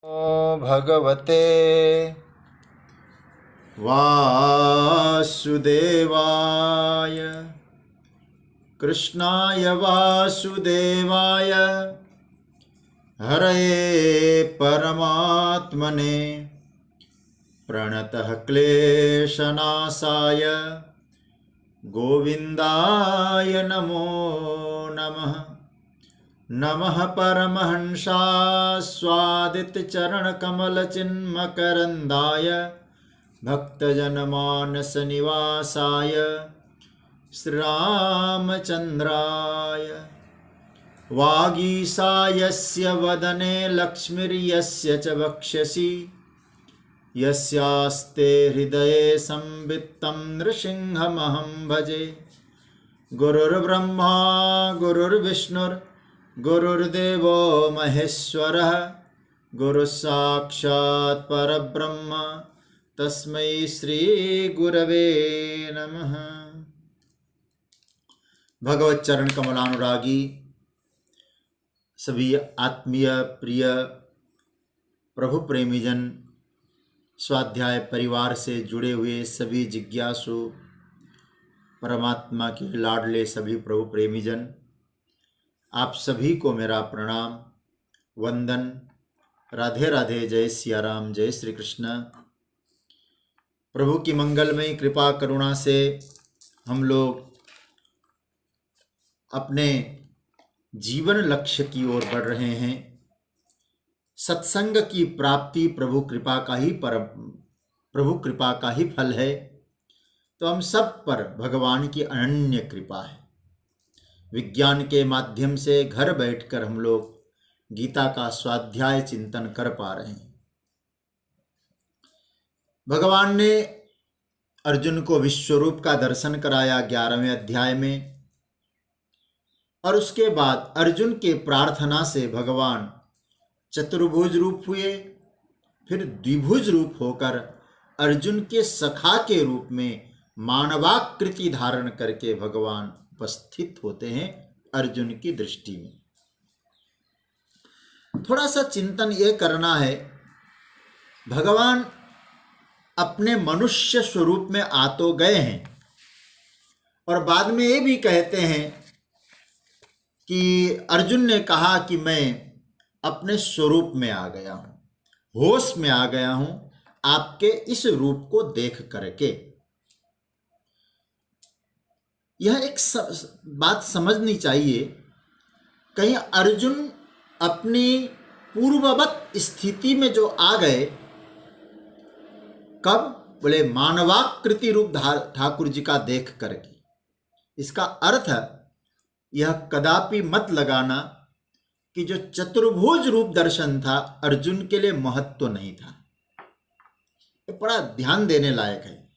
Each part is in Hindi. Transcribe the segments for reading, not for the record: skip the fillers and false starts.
नमो भगवते वासुदेवाय कृष्णाय वासुदेवाय हरये परमात्मने प्रणतः क्लेशनाशाय गोविन्दाय नमो नमः। नमः परमहंसास्वादितचरणकमलचिन्मकरन्दाय भक्तजनमानसनिवासाय श्रीरामचन्द्राय वागीशायस्य वदने लक्ष्मीर्यस्य च वक्ष्यसि यस्यास्ते हृदये संवित्तं नृसिंहमहं भजे। गुरुर्ब्रह्मा गुरुर्विष्णुर्गुरुर्देवो महेश्वरः गुरुसाक्षात् परब्रह्म तस्मै श्री गुरवे नमः। भगवत चरण कमलानुरागी सभी आत्मीय प्रिय प्रभु प्रेमीजन, स्वाध्याय परिवार से जुड़े हुए सभी जिज्ञासु परमात्मा के लाडले सभी प्रभु प्रेमीजन, आप सभी को मेरा प्रणाम वंदन। राधे राधे, जय सिया राम, जय श्री कृष्ण। प्रभु की मंगलमयी कृपा करुणा से हम लोग अपने जीवन लक्ष्य की ओर बढ़ रहे हैं। सत्संग की प्राप्ति प्रभु कृपा का ही फल है, तो हम सब पर भगवान की अनन्य कृपा है। विज्ञान के माध्यम से घर बैठकर हम लोग गीता का स्वाध्याय चिंतन कर पा रहे हैं। भगवान ने अर्जुन को विश्वरूप का दर्शन कराया 11वें अध्याय में, और उसके बाद अर्जुन के प्रार्थना से भगवान चतुर्भुज रूप हुए, फिर द्विभुज रूप होकर अर्जुन के सखा के रूप में मानवाकृति धारण करके भगवान उपस्थित होते हैं अर्जुन की दृष्टि में। थोड़ा सा चिंतन ये करना है, भगवान अपने मनुष्य स्वरूप में आ तो गए हैं, और बाद में ये भी कहते हैं कि अर्जुन ने कहा कि मैं अपने स्वरूप में आ गया हूं, होश में आ गया हूं आपके इस रूप को देख करके। यह एक बात समझनी चाहिए, कहीं अर्जुन अपनी पूर्ववत स्थिति में जो आ गए, कब? बोले मानवाकृति रूप ठाकुर जी का देख करके। इसका अर्थ यह कदापि मत लगाना कि जो चतुर्भुज रूप दर्शन था अर्जुन के लिए महत्व नहीं था। ये बड़ा ध्यान देने लायक है,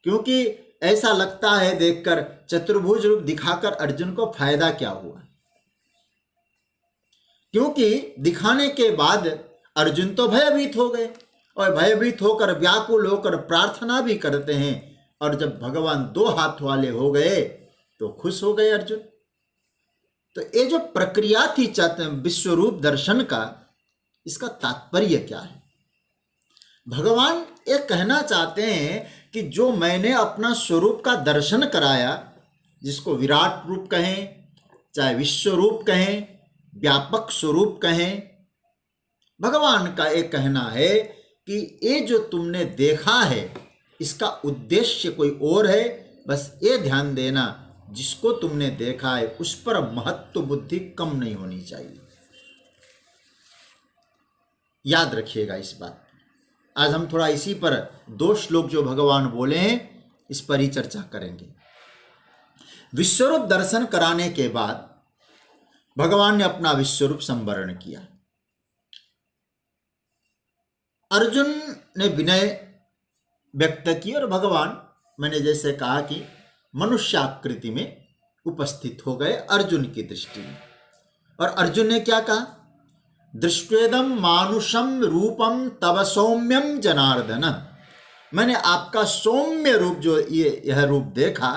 क्योंकि ऐसा लगता है देखकर चतुर्भुज रूप दिखाकर अर्जुन को फायदा क्या हुआ, क्योंकि दिखाने के बाद अर्जुन तो भयभीत हो गए, और भयभीत होकर व्याकुल होकर प्रार्थना भी करते हैं, और जब भगवान 2 हाथ वाले हो गए तो खुश हो गए अर्जुन। तो ये जो प्रक्रिया थी विश्वरूप दर्शन का, इसका तात्पर्य क्या है? भगवान ये कहना चाहते हैं कि जो मैंने अपना स्वरूप का दर्शन कराया, जिसको विराट रूप कहें, चाहे विश्व रूप कहें, व्यापक स्वरूप कहें, भगवान का ये कहना है कि ये जो तुमने देखा है इसका उद्देश्य कोई और है। बस ये ध्यान देना, जिसको तुमने देखा है उस पर महत्व बुद्धि कम नहीं होनी चाहिए। याद रखिएगा इस बात। आज हम थोड़ा इसी पर 2 श्लोक जो भगवान बोले हैं इस पर ही चर्चा करेंगे। विश्वरूप दर्शन कराने के बाद भगवान ने अपना विश्वरूप संवरण किया। अर्जुन ने विनय व्यक्त की, और भगवान, मैंने जैसे कहा कि मनुष्याकृति में उपस्थित हो गए अर्जुन की दृष्टि में। और अर्जुन ने क्या कहा? दृष्ट्वेदम मानुषम रूपम तव सौम्यम जनार्दन। मैंने आपका सौम्य रूप, जो यह रूप देखा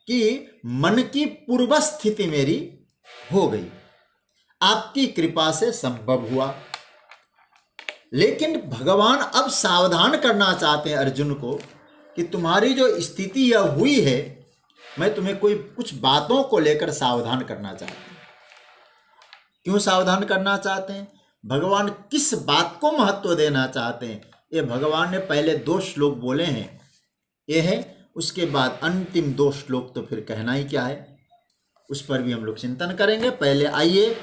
कि मन की पूर्व स्थिति मेरी हो गई, आपकी कृपा से संभव हुआ। लेकिन भगवान अब सावधान करना चाहते हैं अर्जुन को कि तुम्हारी जो स्थिति यह हुई है, मैं तुम्हें कुछ बातों को लेकर सावधान करना चाहता हूं। क्यों सावधान करना चाहते हैं? भगवान किस बात को महत्व देना चाहते हैं? ये भगवान ने पहले 2 श्लोक बोले हैं, ये है। उसके बाद अंतिम 2 श्लोक तो फिर कहना ही क्या है, उस पर भी हम लोग चिंतन करेंगे। पहले आइए,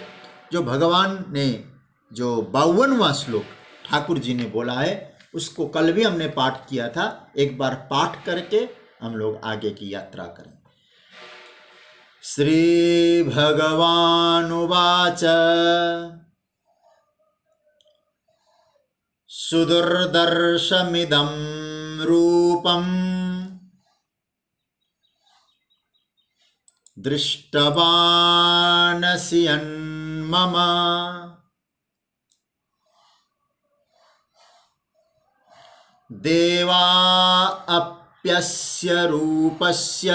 जो भगवान ने जो 52वां श्लोक ठाकुर जी ने बोला है, उसको कल भी हमने पाठ किया था, एक बार पाठ करके हम लोग आगे की यात्रा करें। श्री भगवानुवाच सुदुर्दर्शमिदं रूपम् दृष्टवानसि यन्मम देवा अप्यस्य रूपस्य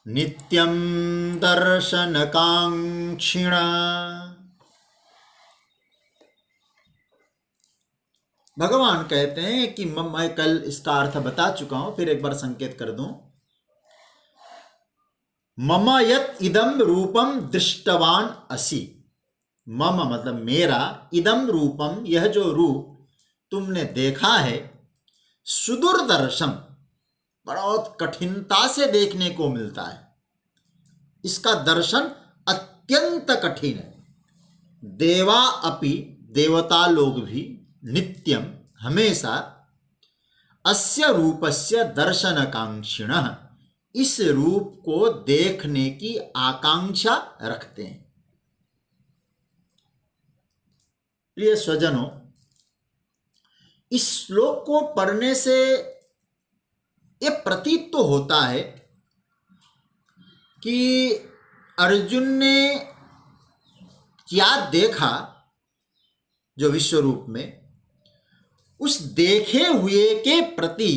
नित्यं दर्शनकांक्षिणा। भगवान कहते हैं कि मैं कल इसका अर्थ बता चुका हूं, फिर एक बार संकेत कर दूं। मम यत् इदम रूपम दृष्टवान असि, मम मतलब मेरा, इदम रूपम यह जो रूप तुमने देखा है, सुदूरदर्शम बहुत कठिनता से देखने को मिलता है, इसका दर्शन अत्यंत कठिन है। देवा अपि देवता लोग भी नित्यम हमेशा अस्य रूपस्य दर्शनकांक्षिणः इस रूप को देखने की आकांक्षा रखते हैं। प्रिय स्वजनों, इस श्लोक को पढ़ने से ये प्रतीत तो होता है कि अर्जुन ने क्या देखा जो विश्व रूप में, उस देखे हुए के प्रति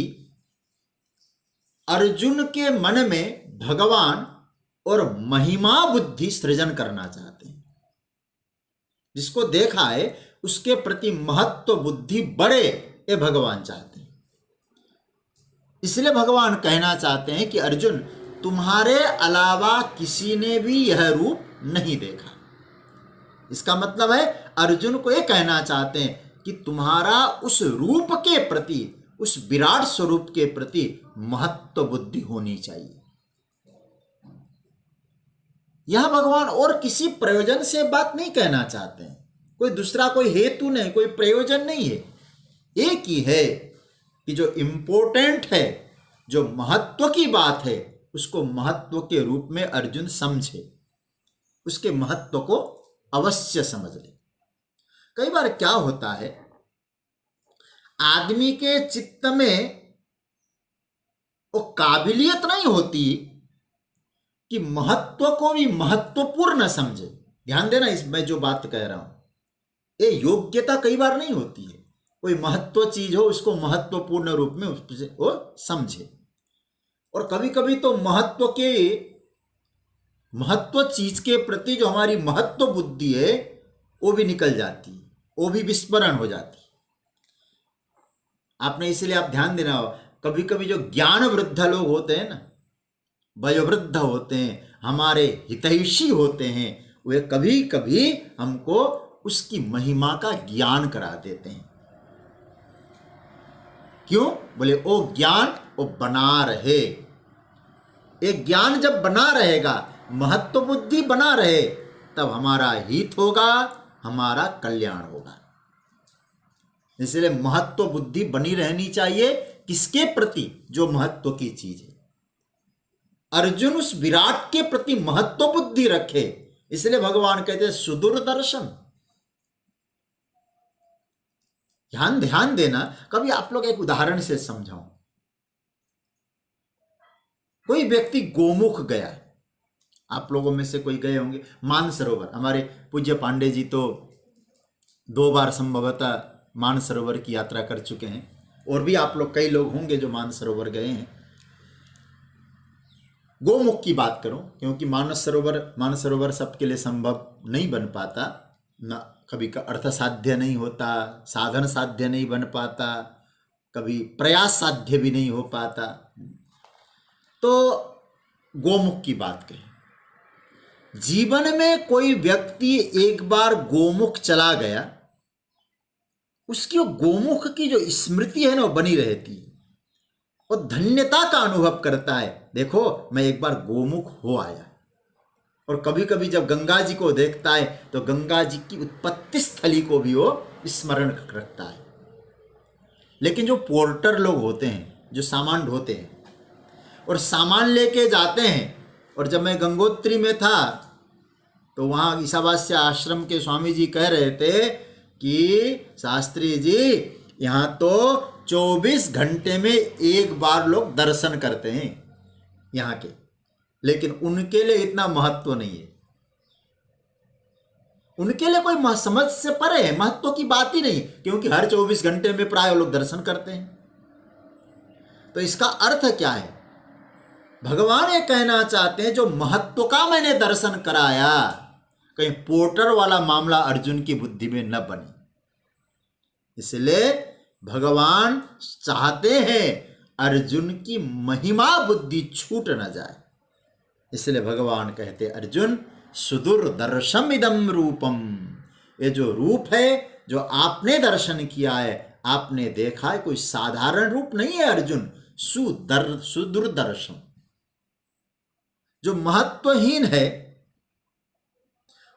अर्जुन के मन में भगवान और महिमा बुद्धि सृजन करना चाहते हैं। जिसको देखा है उसके प्रति महत्व बुद्धि बढ़े, ये भगवान चाहते हैं। इसलिए भगवान कहना चाहते हैं कि अर्जुन, तुम्हारे अलावा किसी ने भी यह रूप नहीं देखा। इसका मतलब है अर्जुन को यह कहना चाहते हैं कि तुम्हारा उस रूप के प्रति, उस विराट स्वरूप के प्रति महत्व बुद्धि होनी चाहिए। यह भगवान और किसी प्रयोजन से बात नहीं कहना चाहते हैं, कोई दूसरा कोई हेतु नहीं, कोई प्रयोजन नहीं है। एक ही है कि जो इंपॉर्टेंट है, जो महत्व की बात है, उसको महत्व के रूप में अर्जुन समझे, उसके महत्व को अवश्य समझ ले। कई बार क्या होता है, आदमी के चित्त में वो काबिलियत नहीं होती कि महत्व को भी महत्वपूर्ण समझे। ध्यान देना, इस मैं जो बात कह रहा हूं, ये योग्यता कई बार नहीं होती है। कोई महत्व चीज हो उसको महत्वपूर्ण रूप में वो समझे, और कभी कभी तो महत्व चीज के प्रति जो हमारी महत्व बुद्धि है वो भी निकल जाती है, वो भी विस्मरण हो जाती है। आपने इसलिए आप ध्यान देना हो, कभी कभी जो ज्ञान वृद्ध लोग होते हैं ना, वयोवृद्ध होते हैं, हमारे हितैषी होते हैं, वे कभी कभी हमको उसकी महिमा का ज्ञान करा देते हैं। क्यों? बोले वो ज्ञान वो बना रहे। एक ज्ञान जब बना रहेगा, महत्व बुद्धि बना रहे, तब हमारा हित होगा, हमारा कल्याण होगा। इसलिए महत्व बुद्धि बनी रहनी चाहिए। किसके प्रति? जो महत्व की चीज है। अर्जुन उस विराट के प्रति महत्व बुद्धि रखे, इसलिए भगवान कहते हैं सुदूरदर्शन। ध्यान देना, कभी आप लोग एक उदाहरण से समझाऊं। कोई व्यक्ति गोमुख गया, आप लोगों में से कोई गए होंगे मानसरोवर। हमारे पूज्य पांडे जी तो 2 बार संभवतः मानसरोवर की यात्रा कर चुके हैं, और भी आप लोग कई लोग होंगे जो मानसरोवर गए हैं। गोमुख की बात करूं, क्योंकि मानस सरोवर सबके लिए संभव नहीं बन पाता, न कभी का अर्थ साध्य नहीं होता, साधन साध्य नहीं बन पाता, कभी प्रयास साध्य भी नहीं हो पाता। तो गोमुख की बात कही। जीवन में कोई व्यक्ति एक बार गोमुख चला गया, उसकी वो गोमुख की जो स्मृति है ना वो बनी रहती है, और धन्यता का अनुभव करता है, देखो मैं एक बार गोमुख हो आया। और कभी कभी जब गंगा जी को देखता है तो गंगा जी की उत्पत्ति स्थली को भी वो स्मरण रखता है। लेकिन जो पोर्टर लोग होते हैं, जो सामान ढोते हैं और सामान लेके जाते हैं, और जब मैं गंगोत्री में था तो वहाँ ईसावास्य आश्रम के स्वामी जी कह रहे थे कि शास्त्री जी यहाँ तो 24 घंटे में एक बार लोग दर्शन करते हैं यहाँ के, लेकिन उनके लिए इतना महत्व नहीं है, उनके लिए कोई समझ से परे है, महत्व की बात ही नहीं, क्योंकि हर 24 घंटे में प्राय लोग दर्शन करते हैं। तो इसका अर्थ क्या है? भगवान ये कहना चाहते हैं जो महत्व का मैंने दर्शन कराया, कहीं पोर्टर वाला मामला अर्जुन की बुद्धि में न बने। इसलिए भगवान चाहते हैं अर्जुन की महिमा बुद्धि छूट न जाए। इसलिए भगवान कहते अर्जुन सुदुर्दर्शम इदम रूपम, ये जो रूप है जो आपने दर्शन किया है, आपने देखा है, कोई साधारण रूप नहीं है अर्जुन। सुदुर्दर्शम, जो महत्वहीन है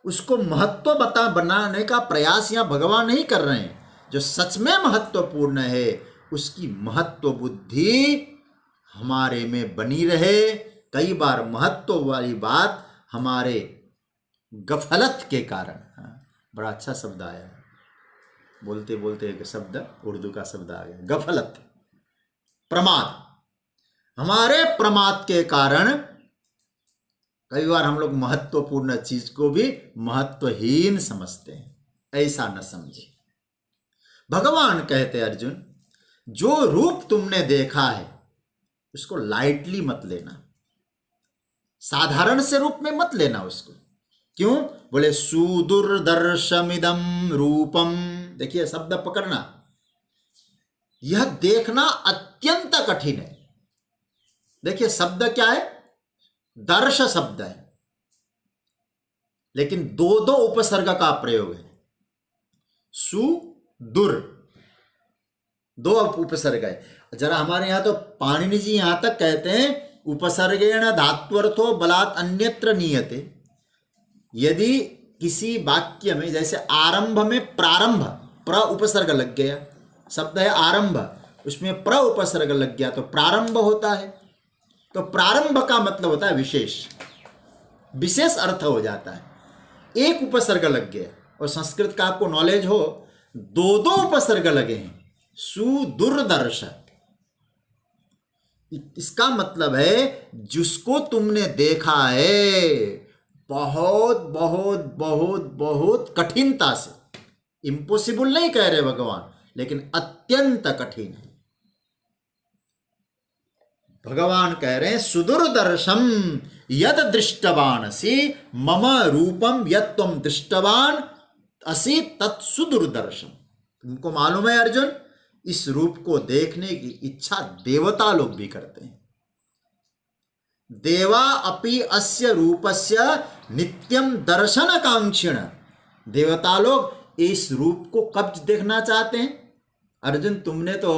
उसको महत्व बनाने का प्रयास यहां भगवान नहीं कर रहे हैं। जो सच में महत्वपूर्ण है उसकी महत्व बुद्धि हमारे में बनी रहे। कई बार महत्व वाली बात हमारे गफलत के कारण, बड़ा अच्छा शब्द आया, बोलते बोलते एक शब्द उर्दू का शब्द आ गया, गफलत, प्रमाद। हमारे प्रमाद के कारण कई बार हम लोग महत्वपूर्ण चीज को भी महत्वहीन समझते हैं, ऐसा न समझे। भगवान कहते अर्जुन जो रूप तुमने देखा है उसको लाइटली मत लेना, साधारण से रूप में मत लेना उसको। क्यों? बोले सुदुर्दर्शमिदम रूपम। देखिए शब्द पकड़ना, यह देखना अत्यंत कठिन है। देखिए शब्द क्या है? दर्श शब्द है, लेकिन दो दो उपसर्ग का प्रयोग है। सुदुर, दो उपसर्ग है। जरा हमारे यहां तो पाणिनि जी यहां तक कहते हैं उपसर्गेण धात्वर्थो बलात् अन्यत्र नीयते। यदि किसी वाक्य में जैसे आरंभ में प्रारंभ, प्र उपसर्ग लग गया, शब्द है आरंभ, उसमें प्र उपसर्ग लग गया तो प्रारंभ होता है। तो प्रारंभ का मतलब होता है विशेष, विशेष अर्थ हो जाता है। एक उपसर्ग लग गया, और संस्कृत का आपको नॉलेज हो, दो दो उपसर्ग लगे हैं, सुदुर्दर्श। इसका मतलब है जिसको तुमने देखा है बहुत बहुत बहुत बहुत कठिनता से, इम्पॉसिबल नहीं कह रहे भगवान, लेकिन अत्यंत कठिन है। भगवान कह रहे हैं सुदुर्दर्शम यद दृष्टवान असि मम रूपम यद तुम दृष्टवान असि तत्सुदुर्दर्शम। तुमको मालूम है अर्जुन, इस रूप को देखने की इच्छा देवता लोग भी करते हैं। देवा अपि अस्य रूपस्य नित्यम दर्शन कांक्षिण। देवता लोग इस रूप को कब देखना चाहते हैं? अर्जुन तुमने तो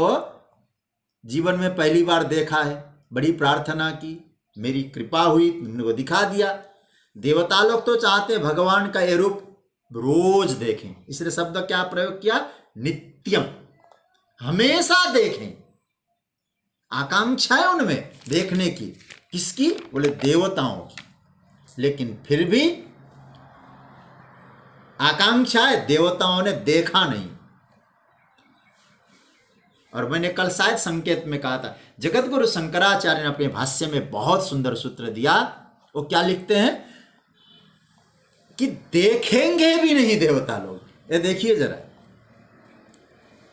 जीवन में पहली बार देखा है, बड़ी प्रार्थना की, मेरी कृपा हुई, तुमने को दिखा दिया। देवता लोग तो चाहते हैं भगवान का ये रूप रोज देखें, इसलिए शब्द क्या प्रयोग किया? नित्यम, हमेशा देखें। आकांक्षा है उनमें देखने की, किसकी? बोले देवताओं की। लेकिन फिर भी आकांक्षा है, देवताओं ने देखा नहीं। और मैंने कल शायद संकेत में कहा था, जगत गुरु शंकराचार्य ने अपने भाष्य में बहुत सुंदर सूत्र दिया। वो क्या लिखते हैं कि देखेंगे भी नहीं देवता लोग। ये देखिए जरा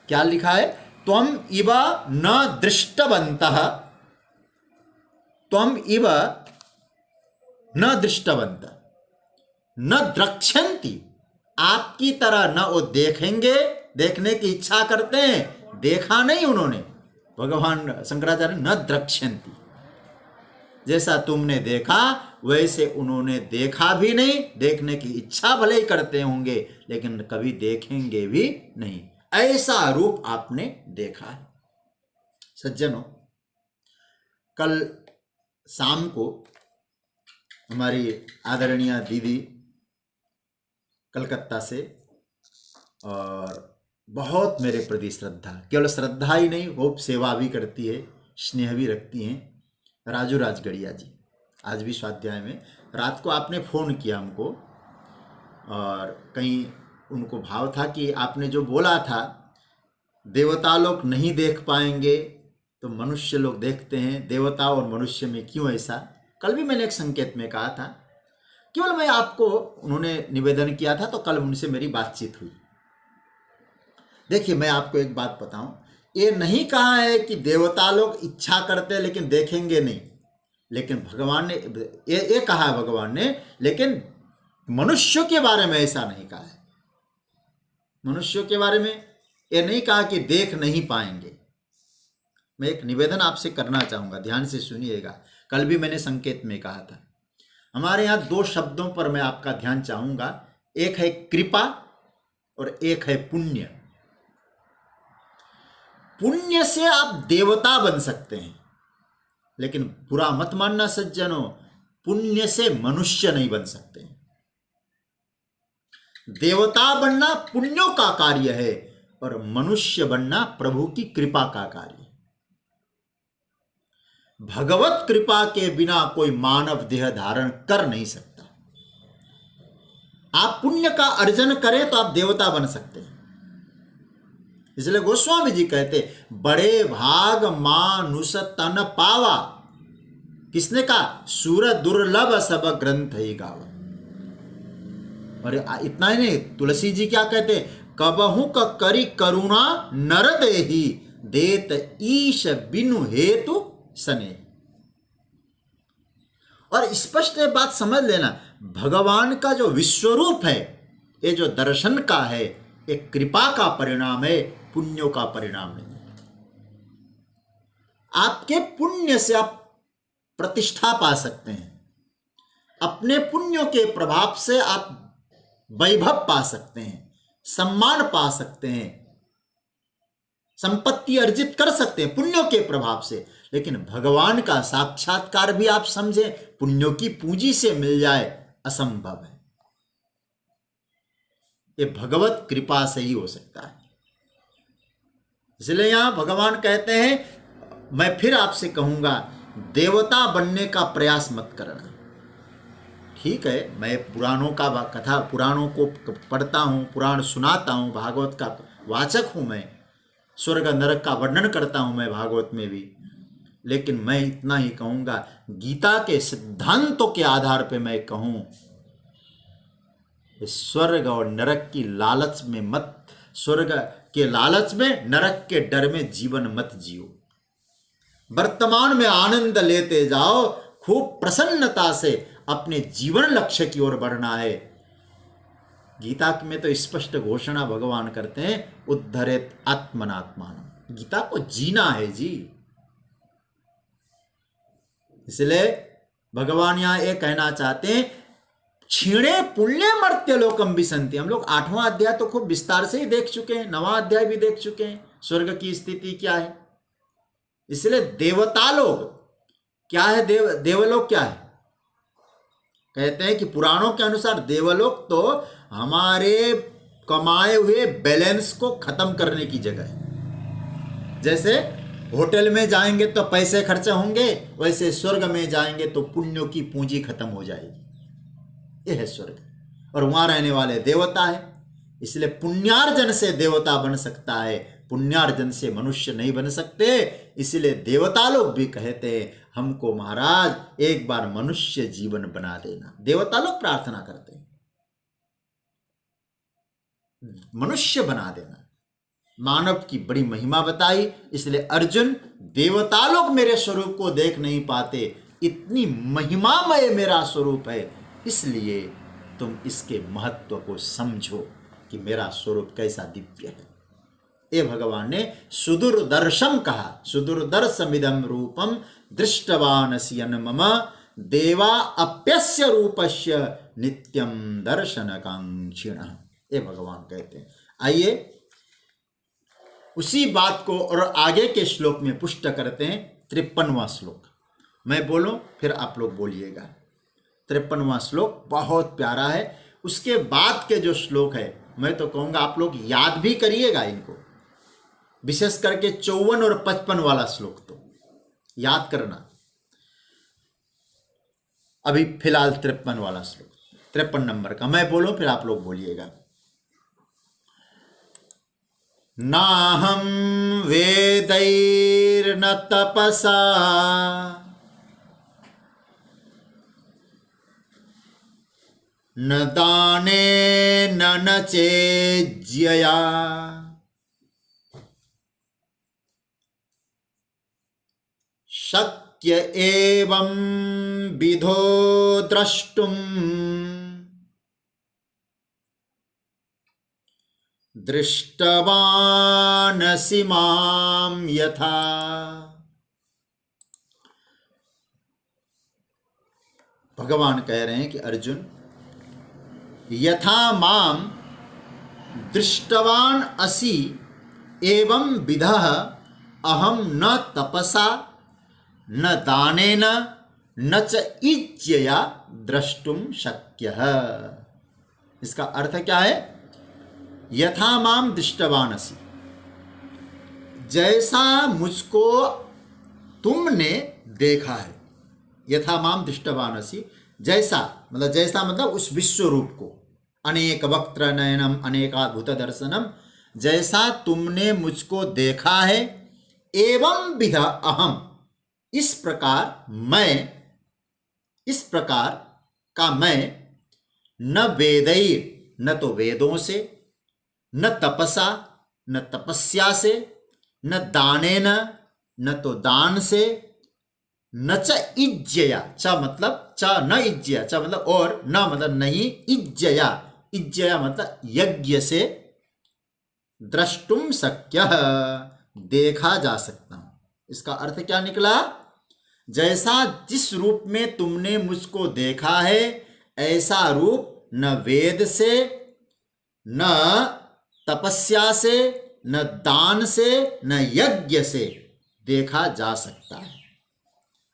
क्या लिखा है, त्वम इव न दृष्टवन्तः, त्वम इव न दृष्टवंत न द्रक्ष्यन्ति, आपकी तरह न वो देखेंगे, देखने की इच्छा करते हैं, देखा नहीं उन्होंने। भगवान शंकराचार्य न द्रक्ष्यन्ति, जैसा तुमने देखा वैसे उन्होंने देखा भी नहीं, देखने की इच्छा भले ही करते होंगे लेकिन कभी देखेंगे भी नहीं, ऐसा रूप आपने देखा है। सज्जनों, कल शाम को हमारी आदरणीय दीदी कलकत्ता से, और बहुत मेरे प्रति श्रद्धा, केवल श्रद्धा ही नहीं, वो सेवा भी करती है, स्नेह भी रखती हैं, राजू राजगढ़िया जी। आज भी स्वाध्याय में रात को आपने फ़ोन किया हमको, और कहीं उनको भाव था कि आपने जो बोला था देवता लोग नहीं देख पाएंगे तो मनुष्य लोग देखते हैं, देवता और मनुष्य में क्यों ऐसा। कल भी मैंने एक संकेत में कहा था, केवल मैं आपको, उन्होंने निवेदन किया था तो कल उनसे मेरी बातचीत हुई। देखिए, मैं आपको एक बात बताऊं, ये नहीं कहा है कि देवता लोग इच्छा करते हैं लेकिन देखेंगे नहीं, लेकिन भगवान ने ये कहा है भगवान ने, लेकिन मनुष्यों के बारे में ऐसा नहीं कहा है। मनुष्यों के बारे में ये नहीं कहा कि देख नहीं पाएंगे। मैं एक निवेदन आपसे करना चाहूँगा, ध्यान से सुनिएगा। कल भी मैंने संकेत में कहा था, हमारे यहाँ दो शब्दों पर मैं आपका ध्यान चाहूँगा, एक है कृपा और एक है पुण्य। पुण्य से आप देवता बन सकते हैं, लेकिन बुरा मत मानना सज्जनों, पुण्य से मनुष्य नहीं बन सकते। देवता बनना पुण्यों का कार्य है और मनुष्य बनना प्रभु की कृपा का कार्य है। भगवत कृपा के बिना कोई मानव देह धारण कर नहीं सकता। आप पुण्य का अर्जन करें तो आप देवता बन सकते हैं। इसलिए गोस्वामी जी कहते, बड़े भाग मानुष तन पावा, किसने कहा? सूर दुर्लभ सब ग्रंथ ही गावा। और इतना ही नहीं, तुलसी जी क्या कहते, कबहु क करी करुणा नर देही, देत ईश बिनु हेतु सने। और स्पष्ट बात समझ लेना, भगवान का जो विश्वरूप है, ये जो दर्शन का है, एक कृपा का परिणाम है, पुण्यों का परिणाम नहीं। आपके पुण्य से आप प्रतिष्ठा पा सकते हैं, अपने पुण्यों के प्रभाव से आप वैभव पा सकते हैं, सम्मान पा सकते हैं, संपत्ति अर्जित कर सकते हैं पुण्यों के प्रभाव से। लेकिन भगवान का साक्षात्कार भी आप समझे पुण्यों की पूंजी से मिल जाए, असंभव है। ये भगवत कृपा से ही हो सकता है। इसलिए यहां भगवान कहते हैं, मैं फिर आपसे कहूंगा, देवता बनने का प्रयास मत करना। ठीक है, मैं पुराणों का कथा, पुराणों को पढ़ता हूं, पुराण सुनाता हूं, भागवत का वाचक हूं, मैं स्वर्ग नरक का वर्णन करता हूं मैं भागवत में भी। लेकिन मैं इतना ही कहूंगा, गीता के सिद्धांतों के आधार पे मैं कहूं, स्वर्ग और नरक की लालच में मत, स्वर्ग के लालच में, नरक के डर में जीवन मत जियो। वर्तमान में आनंद लेते जाओ, खूब प्रसन्नता से अपने जीवन लक्ष्य की ओर बढ़ना है। गीता में तो स्पष्ट घोषणा भगवान करते हैं, उद्धरेत आत्मनात्मान। गीता को जीना है जी। इसलिए भगवान यहां ये कहना चाहते हैं, क्षीणे पुण्य मर्त्य लोकम विसंति। हम लोग 8वां अध्याय तो खूब विस्तार से ही देख चुके हैं, 9वां अध्याय भी देख चुके हैं, स्वर्ग की स्थिति क्या है। इसलिए देवता लोग क्या है, देवलोक क्या है? कहते हैं कि पुराणों के अनुसार देवलोक तो हमारे कमाए हुए बैलेंस को खत्म करने की जगह है। जैसे होटल में जाएंगे तो पैसे खर्चे होंगे, वैसे स्वर्ग में जाएंगे तो पुण्यों की पूंजी खत्म हो जाएगी। यह है स्वर्ग, और वहां रहने वाले देवता है। इसलिए पुण्यार्जन से देवता बन सकता है, पुण्यार्जन से मनुष्य नहीं बन सकते। इसलिए देवता लोग भी कहते हैं, हमको महाराज एक बार मनुष्य जीवन बना देना। देवता लोग प्रार्थना करते हैं, मनुष्य बना देना। मानव की बड़ी महिमा बताई। इसलिए अर्जुन, देवता लोग मेरे स्वरूप को देख नहीं पाते, इतनी महिमामय मेरा स्वरूप है, इसलिए तुम इसके महत्व को समझो कि मेरा स्वरूप कैसा दिव्य है। ये भगवान ने सुदुर्दर्शम कहा, सुदुर्दर्शमिदं रूपम दृष्टवानसि मम देवा अप्यस्य रूपस्य नित्यम दर्शनकांक्षिणः। ये भगवान कहते हैं। आइए उसी बात को और आगे के श्लोक में पुष्ट करते हैं। 53वां श्लोक मैं बोलूं फिर आप लोग बोलिएगा। 53वां श्लोक बहुत प्यारा है। उसके बाद के जो श्लोक है मैं तो कहूंगा आप लोग याद भी करिएगा इनको, विशेष करके 54 और 55 वाला श्लोक तो याद करना। अभी फिलहाल 53 वाला श्लोक, 53 नंबर का मैं बोलूं फिर आप लोग बोलिएगा। नाहं वेदैर्न तपसा न दानेन न चेज्यया शक्य एवं विधो द्रष्टुम् दृष्टवानसि मां यथा। भगवान कह रहे हैं कि अर्जुन, यथा मां दृष्टवान असि एवं विधः अहम न तपसा न दानेन न च इज्यया द्रष्टुम शक्यः। इसका अर्थ क्या है? यथा माम दृष्टवान असि, जैसा मुझको तुमने देखा है। यथा माम दृष्टवान असि, जैसा मतलब उस विश्व रूप को, अनेक वक्त्र नयनम अनेकाद्भुत दर्शनम, जैसा तुमने मुझको देखा है। एवं विधा अहम, इस प्रकार मैं, इस प्रकार का मैं, न वेदैर, न तो वेदों से, न तपसा, न तपस्या से, न दानेन, न तो दान से, न च इज्जया, च मतलब च न इज्जया, च मतलब और, न मतलब नहीं, इज्जया, इज्जया मतलब यज्ञ से, द्रष्टुम शक्यः, देखा जा सकता हूं। इसका अर्थ क्या निकला? जैसा जिस रूप में तुमने मुझको देखा है, ऐसा रूप न वेद से, न तपस्या से, न दान से, न यज्ञ से देखा जा सकता है।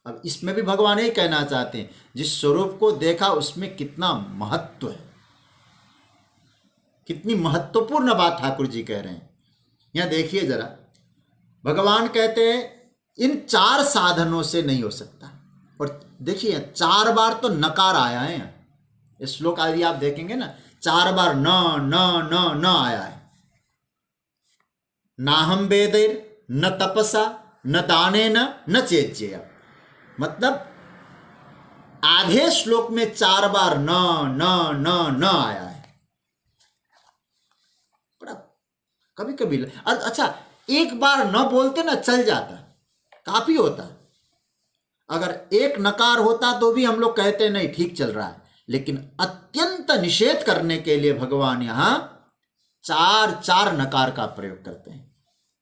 अब इसमें भी भगवान ये कहना चाहते हैं, जिस स्वरूप को देखा उसमें कितना महत्व है, कितनी महत्वपूर्ण बात ठाकुर जी कह रहे हैं। यहां देखिए जरा, भगवान कहते हैं इन 4 साधनों से नहीं हो सकता। और देखिए 4 बार तो नकार आया है। इस श्लोक आदि आप देखेंगे ना, 4 बार न न न न आया है। नाहम वेदैर न तपसा न दानेन न चेज्यया, मतलब आधे श्लोक में 4 बार न न न न आया है। कभी कभी अच्छा, एक बार न बोलते ना चल जाता, काफी होता। अगर एक नकार होता तो भी हम लोग कहते नहीं ठीक चल रहा है, लेकिन अत्यंत निषेध करने के लिए भगवान यहां 4 नकार का प्रयोग करते हैं।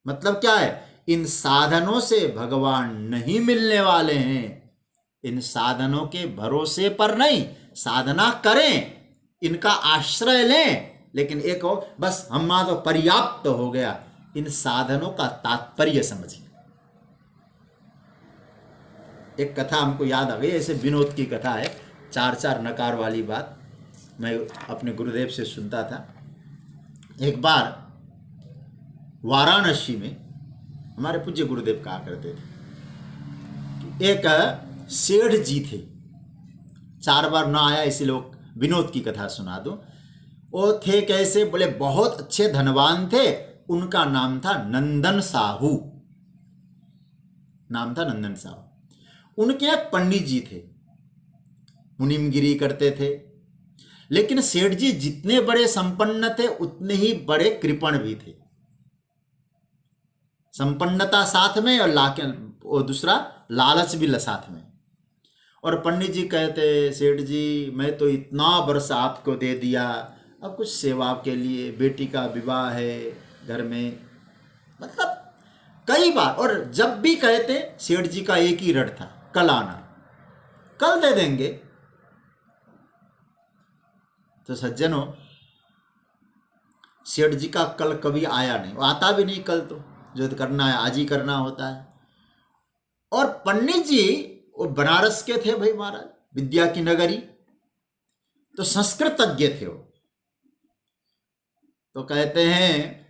मतलब क्या है? इन साधनों से भगवान नहीं मिलने वाले हैं। इन साधनों के भरोसे पर नहीं, साधना करें, इनका आश्रय लें, लेकिन एक हो बस हमारा तो पर्याप्त हो गया। इन साधनों का तात्पर्य समझिए। एक कथा हमको याद आ गई, ऐसे विनोद की कथा है, 4 नकार वाली बात मैं अपने गुरुदेव से सुनता था। एक बार वाराणसी में हमारे पूज्य गुरुदेव कहा करते थे, एक सेठ जी थे, 4 बार ना आया इसीलिए विनोद की कथा सुना दूं। वो थे कैसे? बोले बहुत अच्छे धनवान थे। उनका नाम था नंदन साहू, नाम था नंदन साहू। उनके एक पंडित जी थे, मुनिमगिरी करते थे। लेकिन सेठ जी जितने बड़े संपन्न थे उतने ही बड़े कृपण भी थे। संपन्नता साथ में और दूसरा लालच भी साथ में। और पंडित जी कहते, सेठ जी मैं तो इतना वर्ष आपको दे दिया, अब कुछ सेवा के लिए, बेटी का विवाह है घर में, मतलब कई बार। और जब भी कहते, सेठ जी का एक ही रट था, कल आना, कल दे देंगे। तो सज्जनों, सेठ जी का कल कभी आया नहीं, आता भी नहीं कल, तो जो करना है आज ही करना होता है। और पंडित जी वो बनारस के थे भाई महाराज, विद्या की नगरी, तो संस्कृतज्ञ थे वो। तो कहते हैं,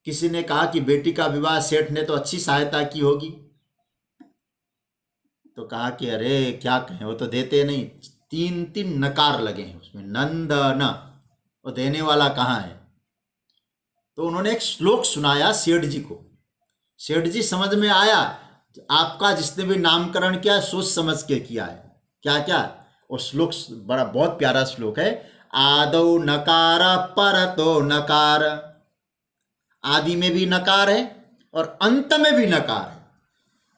किसी ने कहा कि बेटी का विवाह सेठ ने तो अच्छी सहायता की होगी, तो कहा कि अरे क्या कहें, वो तो देते नहीं, 3 नकार लगे हैं उसमें, नंद न, वो देने वाला कहाँ है। तो उन्होंने एक श्लोक सुनाया सेठ जी को। सेठ जी समझ में आया, आपका जिसने भी नामकरण किया सोच समझ के किया है। क्या क्या, और श्लोक बड़ा बहुत प्यारा श्लोक है, आदौ नकार परतो नकार, आदि में भी नकार है और अंत में भी नकार है,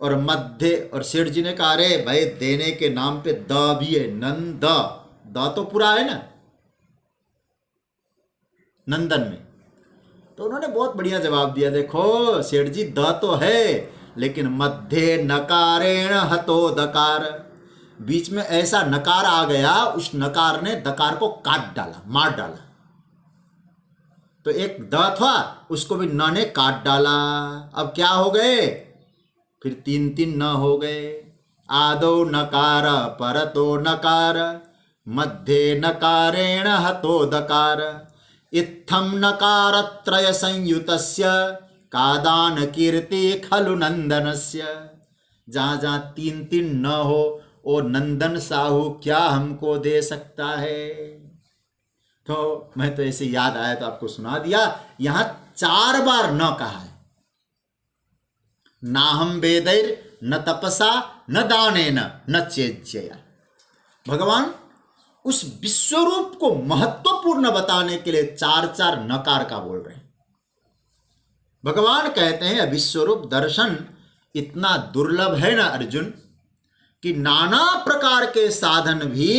और मध्य। और सेठ जी ने कहा, अरे भाई देने के नाम पे द भी है, नंद, द तो पूरा है ना नंदन में। तो उन्होंने बहुत बढ़िया जवाब दिया, देखो सेठ जी द तो है, लेकिन मध्य नकारेण हतो दकार, बीच में ऐसा नकार आ गया, उस नकार ने दकार को काट डाला, मार डाला। तो एक द था, उसको भी न ने काट डाला। अब क्या हो गए, फिर 3 न हो गए। आदौ नकार परतो नकार, मध्य नकारेण हतो दकार, इत्थम नकार त्रय संयुतस्य, कादान कीर्ति खलु नंदनस्य। जहाँ जहाँ 3 न हो, ओ नंदन साहू क्या हमको दे सकता है। तो मैं तो ऐसे याद आया तो आपको सुना दिया। यहां 4 बार न कहा है, नाहम वेदैर न तपसा न दानेन न चेज्यया। भगवान उस विश्वरूप को महत्वपूर्ण बताने के लिए 4 नकार का बोल रहे हैं। भगवान कहते हैं, विश्वरूप दर्शन इतना दुर्लभ है ना अर्जुन, कि नाना प्रकार के साधन भी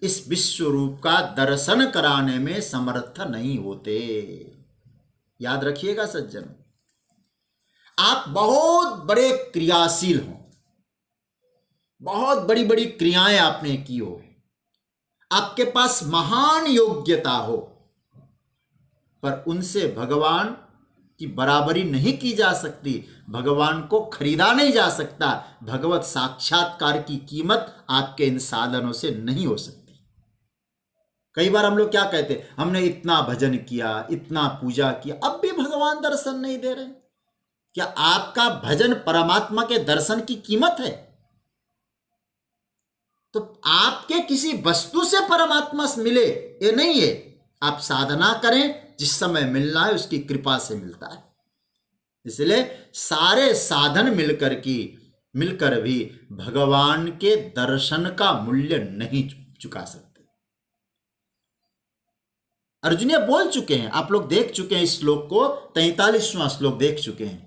इस विश्व रूप का दर्शन कराने में समर्थ नहीं होते। याद रखिएगा सज्जन, आप बहुत बड़े क्रियाशील हो, बहुत बड़ी बड़ी क्रियाएं आपने की हो, आपके पास महान योग्यता हो, पर उनसे भगवान की बराबरी नहीं की जा सकती, भगवान को खरीदा नहीं जा सकता। भगवत साक्षात्कार की कीमत आपके इन साधनों से नहीं हो सकती। कई बार हम लोग क्या कहते हैं, हमने इतना भजन किया, इतना पूजा किया, अब भी भगवान दर्शन नहीं दे रहे। क्या आपका भजन परमात्मा के दर्शन की कीमत है? तो आपके किसी वस्तु से परमात्मा से मिले ये नहीं है। आप साधना करें, जिस समय मिलना है उसकी कृपा से मिलता है। इसलिए सारे साधन मिलकर भी भगवान के दर्शन का मूल्य नहीं चुका सकते। अर्जुन ये बोल चुके हैं, आप लोग देख चुके हैं इस श्लोक को, 43वां श्लोक देख चुके हैं।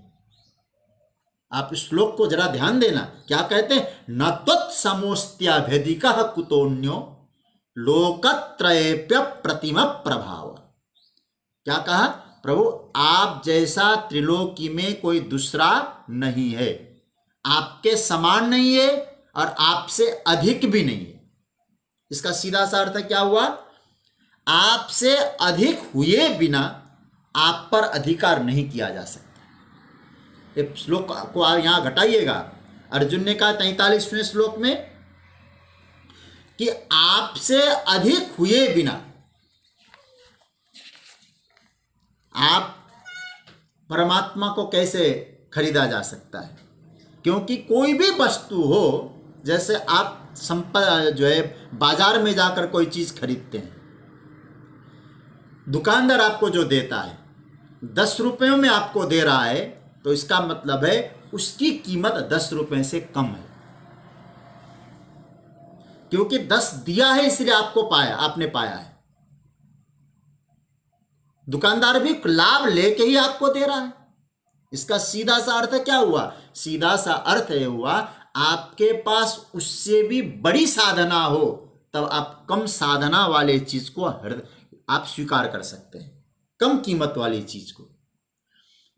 आप इस श्लोक को जरा ध्यान देना, क्या कहते हैं, न त्वत्समोस्त्याभेदिकः कुतोन्यो लोकत्रयेप्य प्रतिम प्रभाव। क्या कहा प्रभु, आप जैसा त्रिलोकी में कोई दूसरा नहीं है, आपके समान नहीं है और आपसे अधिक भी नहीं है। इसका सीधा सा अर्थ क्या हुआ, आपसे अधिक हुए बिना आप पर अधिकार नहीं किया जा सकता। ये श्लोक को यहां घटाइएगा। अर्जुन ने कहा 43वें श्लोक में कि आपसे अधिक हुए बिना आप परमात्मा को कैसे खरीदा जा सकता है। क्योंकि कोई भी वस्तु हो, जैसे आप जो है बाजार में जाकर कोई चीज खरीदते हैं, दुकानदार आपको जो देता है 10 रुपयों में आपको दे रहा है, तो इसका मतलब है उसकी कीमत 10 रुपए से कम है। क्योंकि 10 दिया है इसलिए आपने पाया है। दुकानदार भी लाभ लेके ही आपको दे रहा है। इसका सीधा सा अर्थ क्या हुआ, सीधा सा अर्थ ये हुआ, आपके पास उससे भी बड़ी साधना हो, तब आप कम साधना वाले चीज को आप स्वीकार कर सकते हैं, कम कीमत वाली चीज को।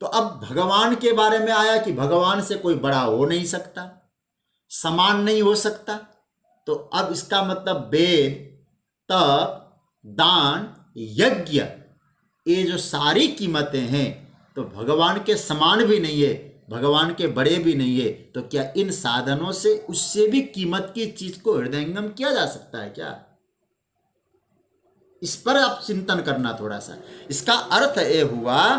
तो अब भगवान के बारे में आया कि भगवान से कोई बड़ा हो नहीं सकता, समान नहीं हो सकता। तो अब इसका मतलब वेद, तप, दान, यज्ञ, ये जो सारी कीमतें हैं तो भगवान के समान भी नहीं है, भगवान के बड़े भी नहीं है। तो क्या इन साधनों से उससे भी कीमत की चीज को हृदयंगम किया जा सकता है क्या? इस पर आप चिंतन करना थोड़ा सा। इसका अर्थ यह हुआ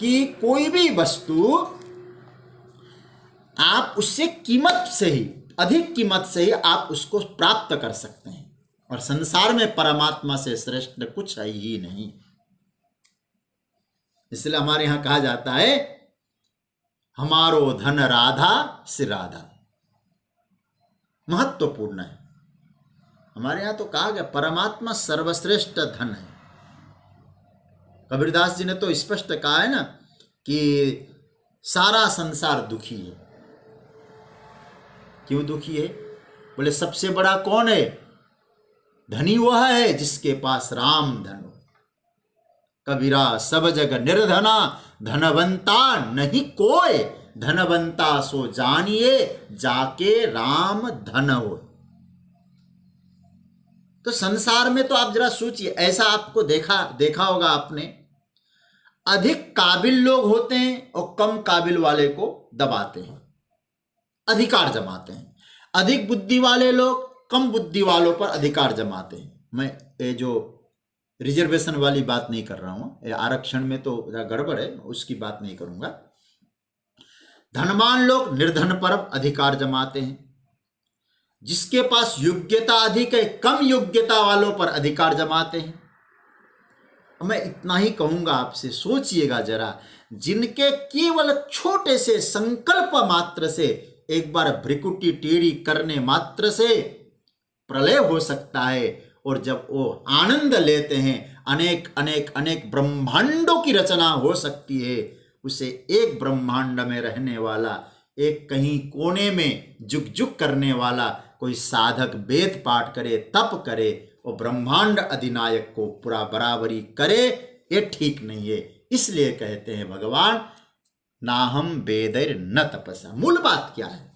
कि कोई भी वस्तु आप उससे कीमत से ही, अधिक कीमत से ही आप उसको प्राप्त कर सकते हैं, और संसार में परमात्मा से श्रेष्ठ कुछ है ही नहीं। इसलिए हमारे यहां कहा जाता है, हमारो धन राधा से राधा, महत्वपूर्ण है। हमारे यहां तो कहा गया परमात्मा सर्वश्रेष्ठ धन है। कबीरदास जी ने तो स्पष्ट कहा है ना कि सारा संसार दुखी है। क्यों दुखी है? बोले सबसे बड़ा कौन है? धनी वह है जिसके पास राम धन हो। कबीरा सब जग निर्धना, धनवंता नहीं कोय, धनवंता सो जानिए जाके राम धन हो। तो संसार में तो आप जरा सोचिए, ऐसा आपको देखा होगा आपने, अधिक काबिल लोग होते हैं और कम काबिल वाले को दबाते हैं, अधिकार जमाते हैं। अधिक बुद्धि वाले लोग कम बुद्धि वालों पर अधिकार जमाते हैं। मैं ये जो रिजर्वेशन वाली बात नहीं कर रहा हूं, आरक्षण में तो गड़बड़ है, उसकी बात नहीं करूंगा। धनवान लोग निर्धन पर अधिकार जमाते हैं, जिसके पास योग्यता अधिक है कम योग्यता वालों पर अधिकार जमाते हैं। मैं इतना ही कहूंगा आपसे, सोचिएगा जरा, जिनके केवल छोटे से संकल्प मात्र से, एक बार भ्रिकुटी टेढ़ी करने मात्र से प्रलय हो सकता है, और जब वो आनंद लेते हैं अनेक अनेक अनेक ब्रह्मांडों की रचना हो सकती है। उसे एक ब्रह्मांड में रहने वाला, एक कहीं कोने में जुग जुग करने वाला कोई साधक वेद पाठ करे, तप करे और ब्रह्मांड अधिनायक को पूरा बराबरी करे, ये ठीक नहीं है। इसलिए कहते हैं भगवान, ना हम वेदैर न तपसा। मूल बात क्या है?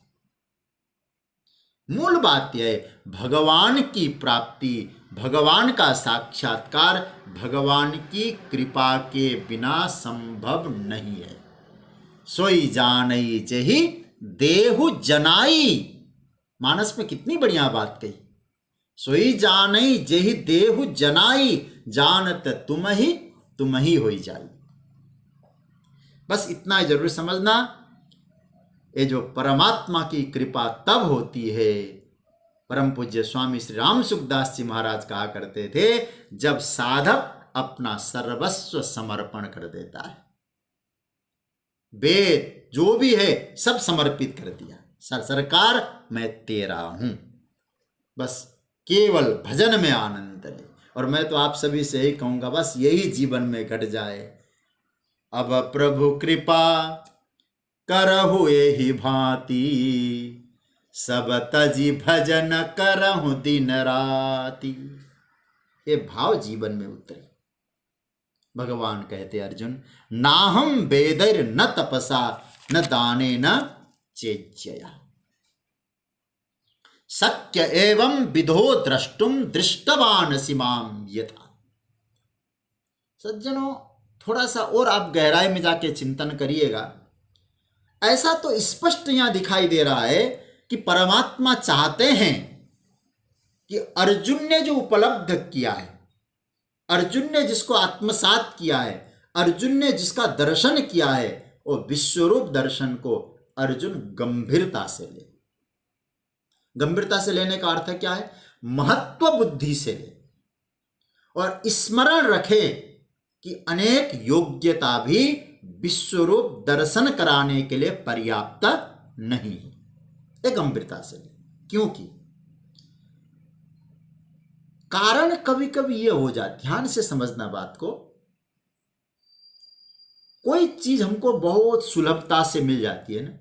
मूल बात यह है, भगवान की प्राप्ति, भगवान का साक्षात्कार भगवान की कृपा के बिना संभव नहीं है। सोई जानई जही देहु जनाई। मानस में कितनी बढ़िया बात कही, सोई जानई जही देहु जनाई, जानत तुम ही होई जाई। बस इतना ही जरूर समझना, ये जो परमात्मा की कृपा तब होती है, परम पूज्य स्वामी श्री राम सुखदास जी महाराज कहा करते थे, जब साधक अपना सर्वस्व समर्पण कर देता है। वेद जो भी है सब समर्पित कर दिया, सरकार मैं तेरा हूं, बस केवल भजन में आनंद ले। और मैं तो आप सभी से ही कहूंगा, बस यही जीवन में घट जाए। अब प्रभु कृपा करहु एहि भांति, सब तजी भजन करहु दिन राति। ये भाव जीवन में उतरे। भगवान कहते अर्जुन, नाहम वेदैर न तपसा न दाने न चेज्यया, शक्य एवं विधो द्रष्टुम दृष्टवान सिमाम यथा। सज्जनों, थोड़ा सा और आप गहराई में जाके चिंतन करिएगा। ऐसा तो स्पष्ट यहां दिखाई दे रहा है कि परमात्मा चाहते हैं कि अर्जुन ने जो उपलब्ध किया है, अर्जुन ने जिसको आत्मसात किया है, अर्जुन ने जिसका दर्शन किया है, वो विश्वरूप दर्शन को अर्जुन गंभीरता से ले। गंभीरता से लेने का अर्थ क्या है? महत्व बुद्धि से ले, और स्मरण रखे कि अनेक योग्यता भी विश्वरूप दर्शन कराने के लिए पर्याप्त नहीं है। एक गंभीरता से ले, क्योंकि कारण कभी कभी यह हो जाए, ध्यान से समझना बात को, कोई चीज हमको बहुत सुलभता से मिल जाती है ना,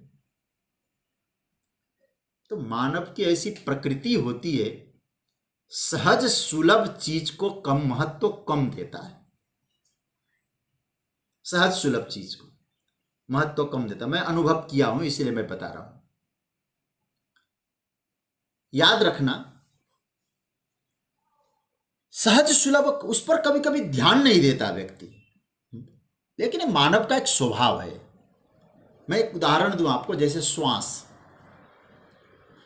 तो मानव की ऐसी प्रकृति होती है, सहज सुलभ चीज को कम महत्व कम देता है। सहज सुलभ चीज को महत्व कम देता। मैं अनुभव किया हूं इसीलिए मैं बता रहा हूं। याद रखना, सहज सुलभ उस पर कभी कभी ध्यान नहीं देता व्यक्ति, लेकिन ये मानव का एक स्वभाव है। मैं एक उदाहरण दूं आपको, जैसे श्वास।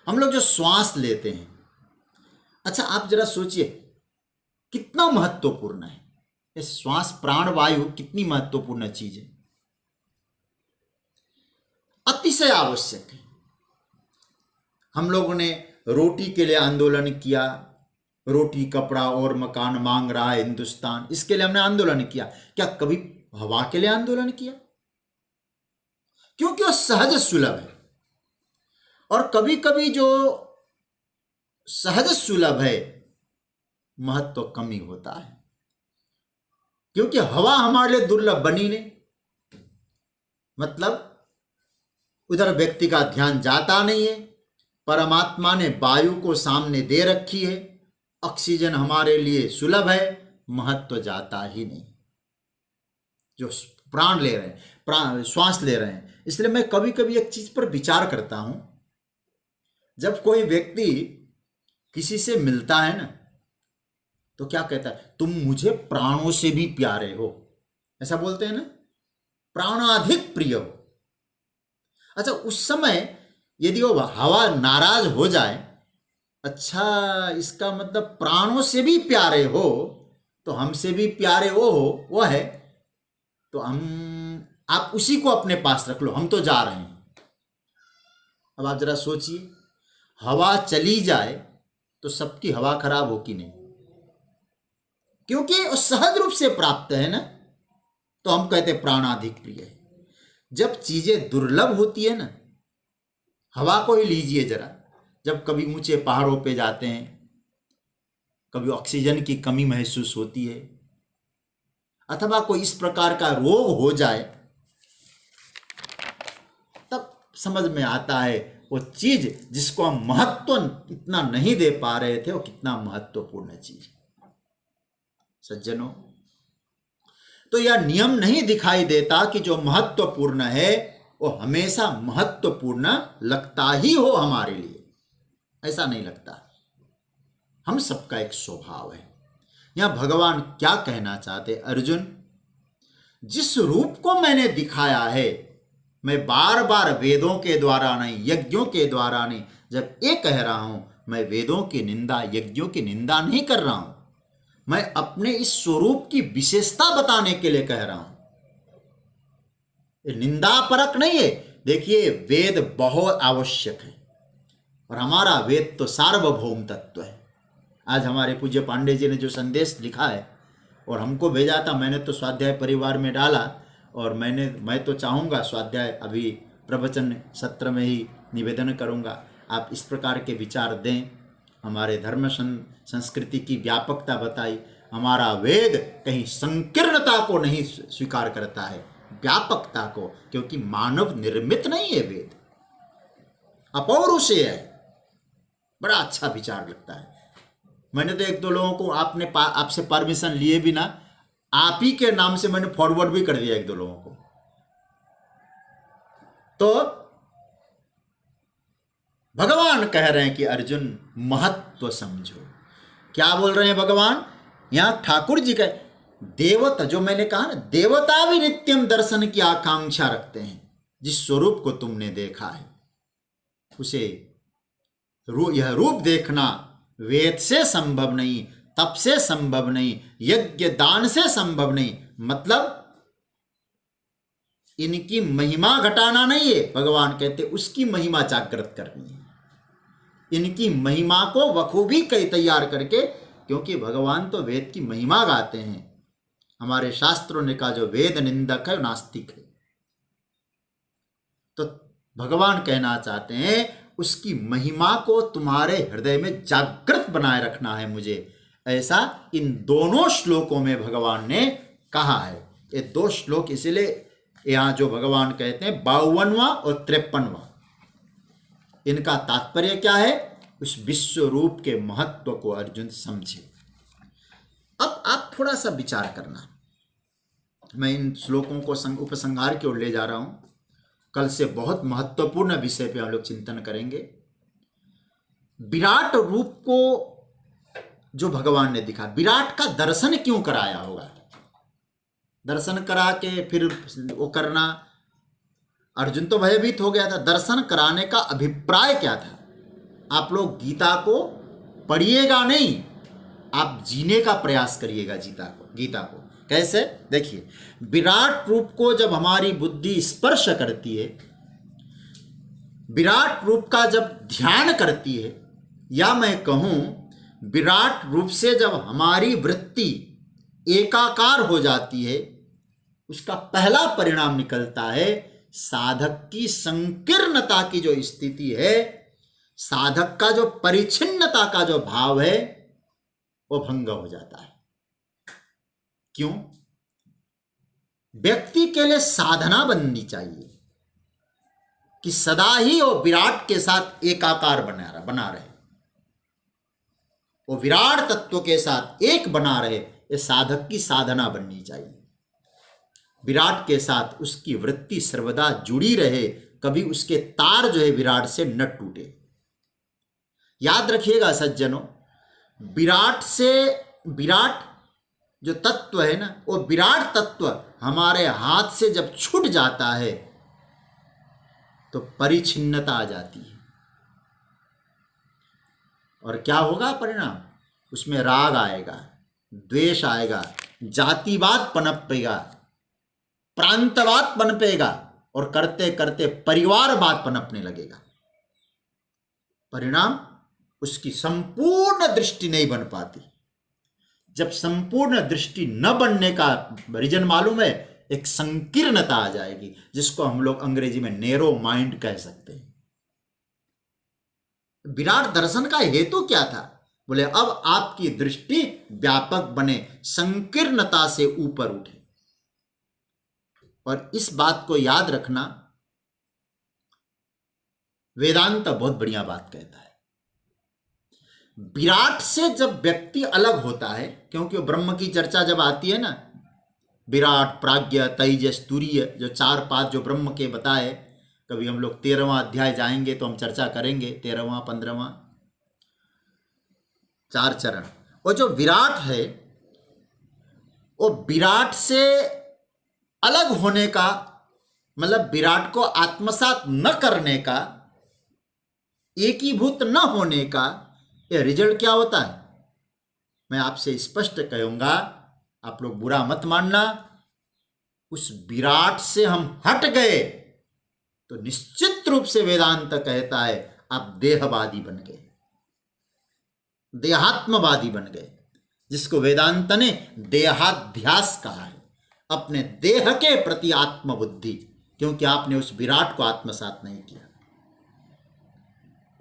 हम लोग जो श्वास लेते हैं, अच्छा आप जरा सोचिए कितना महत्वपूर्ण है ये श्वास, प्राण वायु कितनी महत्वपूर्ण चीज है, अतिशय आवश्यक है। हम लोगों ने रोटी के लिए आंदोलन किया, रोटी कपड़ा और मकान मांग रहा है हिंदुस्तान, इसके लिए हमने आंदोलन किया। क्या कभी हवा के लिए आंदोलन किया? क्योंकि वो सहज सुलभ है। और कभी कभी जो सहज सुलभ है महत्व कम ही होता है, क्योंकि हवा हमारे लिए दुर्लभ बनी नहीं। मतलब उधर व्यक्ति का ध्यान जाता नहीं है। परमात्मा ने वायु को सामने दे रखी है, ऑक्सीजन हमारे लिए सुलभ है, महत्व जाता ही नहीं। जो प्राण ले रहे हैं, प्राण श्वास ले रहे हैं। इसलिए मैं कभी कभी एक चीज पर विचार करता हूं, जब कोई व्यक्ति किसी से मिलता है ना, तो क्या कहता है, तुम मुझे प्राणों से भी प्यारे हो, ऐसा बोलते हैं ना, प्राणाधिक प्रिय हो। अच्छा उस समय यदि वो हवा नाराज हो जाए, अच्छा इसका मतलब प्राणों से भी प्यारे हो, तो हमसे भी प्यारे वो है, तो आप उसी को अपने पास रख लो, हम तो जा रहे हैं। अब आप जरा सोचिए, हवा चली जाए तो सबकी हवा खराब हो कि नहीं? क्योंकि वो सहज रूप से प्राप्त है ना, तो हम कहते प्राणाधिक प्रिय है। जब चीजें दुर्लभ होती है ना, हवा को ही लीजिए जरा, जब कभी ऊंचे पहाड़ों पे जाते हैं, कभी ऑक्सीजन की कमी महसूस होती है, अथवा कोई इस प्रकार का रोग हो जाए, तब समझ में आता है वो चीज जिसको हम महत्व इतना नहीं दे पा रहे थे, वो कितना महत्वपूर्ण चीज। सज्जनों, तो यह नियम नहीं दिखाई देता कि जो महत्वपूर्ण है वो हमेशा महत्वपूर्ण लगता ही हो हमारे लिए, ऐसा नहीं लगता। हम सबका एक स्वभाव है। यहां भगवान क्या कहना चाहते, अर्जुन जिस रूप को मैंने दिखाया है, मैं बार बार वेदों के द्वारा नहीं, यज्ञों के द्वारा नहीं, जब ये कह रहा हूं, मैं वेदों की निंदा, यज्ञों की निंदा नहीं कर रहा हूं, मैं अपने इस स्वरूप की विशेषता बताने के लिए कह रहा हूं। निंदा परक नहीं है। देखिए वेद बहुत आवश्यक है, और हमारा वेद तो सार्वभौम तत्व है। आज हमारे पूज्य पांडे जी ने जो संदेश लिखा है और हमको भेजा था, मैंने तो स्वाध्याय परिवार में डाला, और मैं तो चाहूँगा स्वाध्याय अभी प्रवचन सत्र में ही निवेदन करूँगा, आप इस प्रकार के विचार दें। हमारे धर्म संस्कृति की व्यापकता बताई। हमारा वेद कहीं संकीर्णता को नहीं स्वीकार करता है, व्यापकता को, क्योंकि मानव निर्मित नहीं है वेद, अपौरुषेय है। बड़ा अच्छा विचार लगता है। मैंने तो एक दो लोगों को आपसे परमिशन लिए बिना आप ही के नाम से मैंने फॉरवर्ड भी कर दिया एक दो लोगों को। तो भगवान कह रहे हैं कि अर्जुन महत्व समझो। क्या बोल रहे हैं भगवान? यहां ठाकुर जी का देवता, जो मैंने कहा ना, देवता भी नित्यम दर्शन की आकांक्षा रखते हैं। जिस स्वरूप को तुमने देखा है उसे यह रूप देखना वेद से संभव नहीं, तप से संभव नहीं, यज्ञ दान से संभव नहीं। मतलब इनकी महिमा घटाना नहीं है, भगवान कहते उसकी महिमा जागृत करनी है। इनकी महिमा को बखूबी तैयार करके, क्योंकि भगवान तो वेद की महिमा गाते हैं। हमारे शास्त्रों ने कहा जो वेद निंदक है नास्तिक है। तो भगवान कहना चाहते हैं उसकी महिमा को तुम्हारे हृदय में जागृत बनाए रखना है मुझे, ऐसा इन दोनों श्लोकों में भगवान ने कहा है। ये दो श्लोक इसलिए यहां जो भगवान कहते हैं 52वां और 53वां, इनका तात्पर्य क्या है? उस विश्व रूप के महत्व को अर्जुन समझे। अब आप थोड़ा सा विचार करना, मैं इन श्लोकों को उपसंहार की ओर ले जा रहा हूं। कल से बहुत महत्वपूर्ण विषय पे हम लोग चिंतन करेंगे। विराट रूप को जो भगवान ने दिखा, विराट का दर्शन क्यों कराया होगा? दर्शन करा के फिर वो करना, अर्जुन तो भयभीत हो गया था। दर्शन कराने का अभिप्राय क्या था? आप लोग गीता को पढ़िएगा नहीं, आप जीने का प्रयास करिएगा गीता को। कैसे? देखिए, विराट रूप को जब हमारी बुद्धि स्पर्श करती है, विराट रूप का जब ध्यान करती है, या मैं कहूं विराट रूप से जब हमारी वृत्ति एकाकार हो जाती है, उसका पहला परिणाम निकलता है साधक की संकीर्णता की जो स्थिति है, साधक का जो परिच्छिन्नता का जो भाव है, वो भंग हो जाता है। क्यों? व्यक्ति के लिए साधना बननी चाहिए कि सदा ही वो विराट के साथ एकाकार बना रहे, वो विराट तत्व के साथ एक बना रहे। ये साधक की साधना बननी चाहिए। विराट के साथ उसकी वृत्ति सर्वदा जुड़ी रहे, कभी उसके तार जो है विराट से न टूटे। याद रखिएगा सज्जनों, विराट जो तत्व है ना, वो विराट तत्व हमारे हाथ से जब छूट जाता है तो परिच्छिन्नता आ जाती है। और क्या होगा परिणाम? उसमें राग आएगा, द्वेष आएगा, जातिवाद पनपेगा, प्रांतवाद पनपेगा, और करते करते परिवारवाद पनपने लगेगा। परिणाम, उसकी संपूर्ण दृष्टि नहीं बन पाती। जब संपूर्ण दृष्टि न बनने का रीजन मालूम है, एक संकीर्णता आ जाएगी, जिसको हम लोग अंग्रेजी में नैरो माइंड कह सकते हैं। विराट दर्शन का हेतु क्या था? बोले अब आपकी दृष्टि व्यापक बने, संकीर्णता से ऊपर उठे। और इस बात को याद रखना, वेदांत बहुत बढ़िया बात कहता है। विराट से जब व्यक्ति अलग होता है, क्योंकि ब्रह्म की चर्चा जब आती है ना, विराट, प्राज्ञ, तेजस, तुरीय, जो 4 पाद जो ब्रह्म के बताए, कभी हम लोग 13वां अध्याय जाएंगे तो हम चर्चा करेंगे, 13वां 15वां 4 चरण। और जो विराट है, वो विराट से अलग होने का मतलब विराट को आत्मसात न करने का, एकीभूत न होने का, ये रिजल्ट क्या होता है? मैं आपसे स्पष्ट कहूंगा, आप लोग बुरा मत मानना। उस विराट से हम हट गए तो निश्चित रूप से वेदांत कहता है आप देहवादी बन गए, देहात्मवादी बन गए, जिसको वेदांत ने देहाध्यास कहा है। अपने देह के प्रति आत्मबुद्धि, क्योंकि आपने उस विराट को आत्मसात नहीं किया।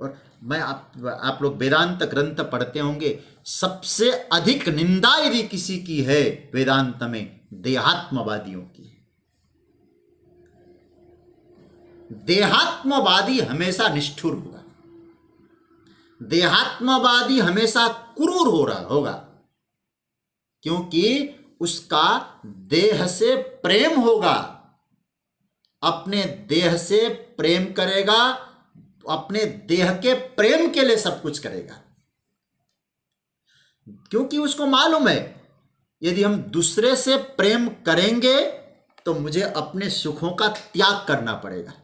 और आप लोग वेदांत ग्रंथ पढ़ते होंगे, सबसे अधिक निंदा यदि किसी की है वेदांत में, देहात्मवादियों की। देहात्मवादी हमेशा निष्ठुर होगा, देहात्मवादी हमेशा क्रूर हो रहा होगा, क्योंकि उसका देह से प्रेम होगा, अपने देह से प्रेम करेगा, अपने देह के प्रेम के लिए सब कुछ करेगा। क्योंकि उसको मालूम है यदि हम दूसरे से प्रेम करेंगे तो मुझे अपने सुखों का त्याग करना पड़ेगा।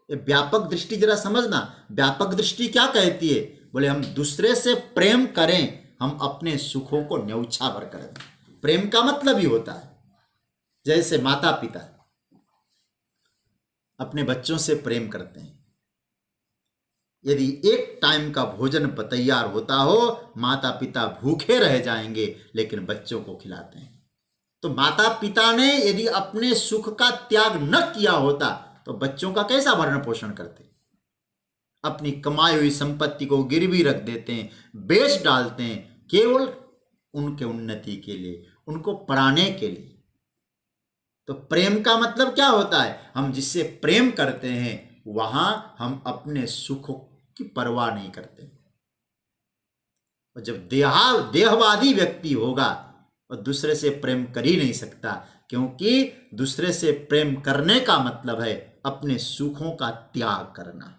ये व्यापक दृष्टि जरा समझना। व्यापक दृष्टि क्या कहती है? बोले हम दूसरे से प्रेम करें, हम अपने सुखों को न्यौछावर करें। प्रेम का मतलब ही होता है, जैसे माता पिता अपने बच्चों से प्रेम करते हैं। यदि एक टाइम का भोजन तैयार होता हो, माता पिता भूखे रह जाएंगे लेकिन बच्चों को खिलाते हैं। तो माता पिता ने यदि अपने सुख का त्याग न किया होता तो बच्चों का कैसा भरण पोषण करते? अपनी कमाई हुई संपत्ति को गिरवी रख देते हैं, बेच डालते हैं, केवल उनके उन्नति के लिए, उनको पढ़ाने के लिए। तो प्रेम का मतलब क्या होता है? हम जिससे प्रेम करते हैं वहां हम अपने सुख की परवाह नहीं करते। और जब देहवादी व्यक्ति होगा और दूसरे से प्रेम कर ही नहीं सकता, क्योंकि दूसरे से प्रेम करने का मतलब है अपने सुखों का त्याग करना।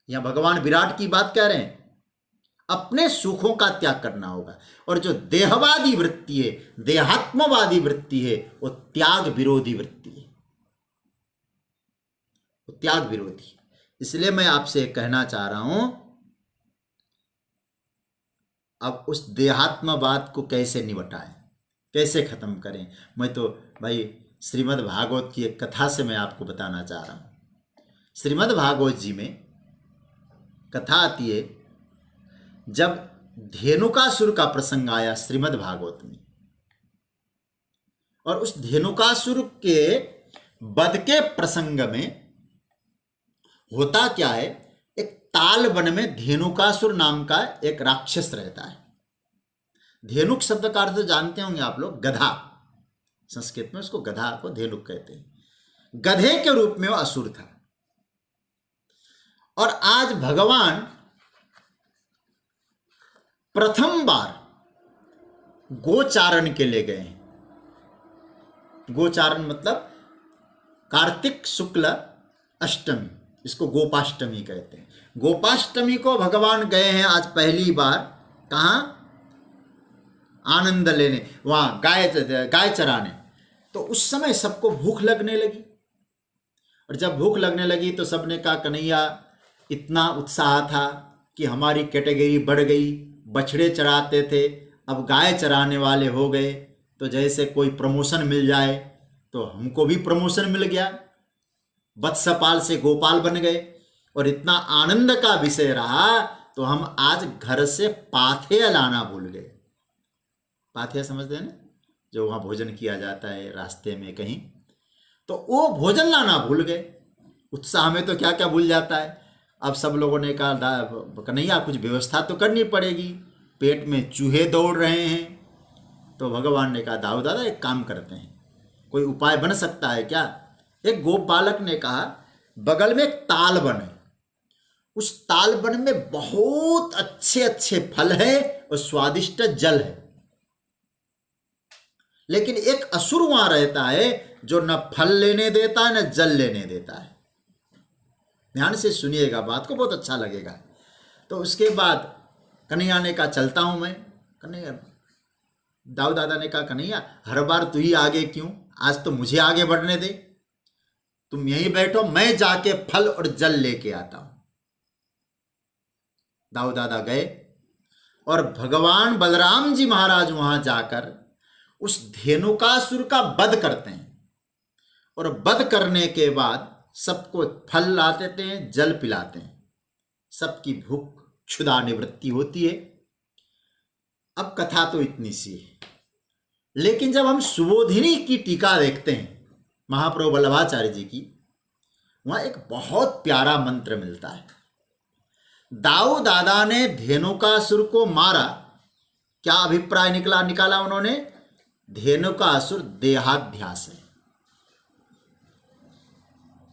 यहां भगवान विराट की बात कह रहे हैं, अपने सुखों का त्याग करना होगा। और जो देहवादी वृत्ति है, देहात्मवादी वृत्ति है, वो त्याग विरोधी वृत्ति है, वो त्याग विरोधी। इसलिए मैं आपसे कहना चाह रहा हूं, अब उस देहात्मवाद को कैसे निपटाएं, कैसे खत्म करें। मैं तो भाई श्रीमद् भागवत की एक कथा से मैं आपको बताना चाह रहा हूं। श्रीमद् भागवत जी में कथा आती है, जब धेनुकासुर का प्रसंग आया श्रीमद् भागवत में, और उस धेनुकासुर के वध के प्रसंग में होता क्या है, एक ताल वन में धेनुकासुर नाम का एक राक्षस रहता है। धेनुक शब्द का अर्थ जानते होंगे आप लोग, गधा। संस्कृत में उसको गधा को धेनुक कहते हैं। गधे के रूप में वो असुर था। और आज भगवान प्रथम बार गोचारण के लिए गए हैं। गोचारण मतलब कार्तिक शुक्ल अष्टमी, इसको गोपाष्टमी कहते हैं। गोपाष्टमी को भगवान गए हैं आज पहली बार, कहां, आनंद लेने, वहां गाय चराने। तो उस समय सबको भूख लगने लगी, और जब भूख लगने लगी तो सबने कहा कन्हैया, इतना उत्साह था कि हमारी कैटेगरी बढ़ गई, बछड़े चराते थे अब गाय चराने वाले हो गए, तो जैसे कोई प्रमोशन मिल जाए, तो हमको भी प्रमोशन मिल गया, वत्सपाल से गोपाल बन गए। और इतना आनंद का विषय रहा तो हम आज घर से पाथेय लाना भूल गए। पाथेय समझते हैं ना, जो वहाँ भोजन किया जाता है रास्ते में कहीं, तो वो भोजन लाना भूल गए। उत्साह में तो क्या क्या भूल जाता है। अब सब लोगों ने कहा कन्हैया कुछ व्यवस्था तो करनी पड़ेगी, पेट में चूहे दौड़ रहे हैं। तो भगवान ने कहा दाऊ दादा एक काम करते हैं, कोई उपाय बन सकता है क्या। एक गोप बालक ने कहा बगल में एक ताल वन है, उस ताल वन में बहुत अच्छे अच्छे फल है और स्वादिष्ट जल है, लेकिन एक असुर वहां रहता है जो न फल लेने देता है न जल लेने देता है। ध्यान से सुनिएगा, बात को बहुत अच्छा लगेगा। तो उसके बाद कन्हैया ने कहा चलता हूं मैं। कन्हैया, दाऊ दादा ने कहा कन्हैया हर बार तू ही आगे क्यों, आज तो मुझे आगे बढ़ने दे, तुम यहीं बैठो, मैं जाके फल और जल लेके आता हूं। दाऊ दादा गए और भगवान बलराम जी महाराज वहां जाकर उस धेनुकासुर का वध करते हैं, और वध करने के बाद सबको फल ला देते हैं, जल पिलाते हैं, सबकी भूख क्षुधा निवृत्ति होती है। अब कथा तो इतनी सी है, लेकिन जब हम सुबोधिनी की टीका देखते हैं महाप्रभु वल्लभाचार्य जी की, वहां एक बहुत प्यारा मंत्र मिलता है। दाऊ दादा ने धेनुकासुर को मारा, क्या अभिप्राय निकाला उन्होंने, धेनुकासुर देहाध्यास है।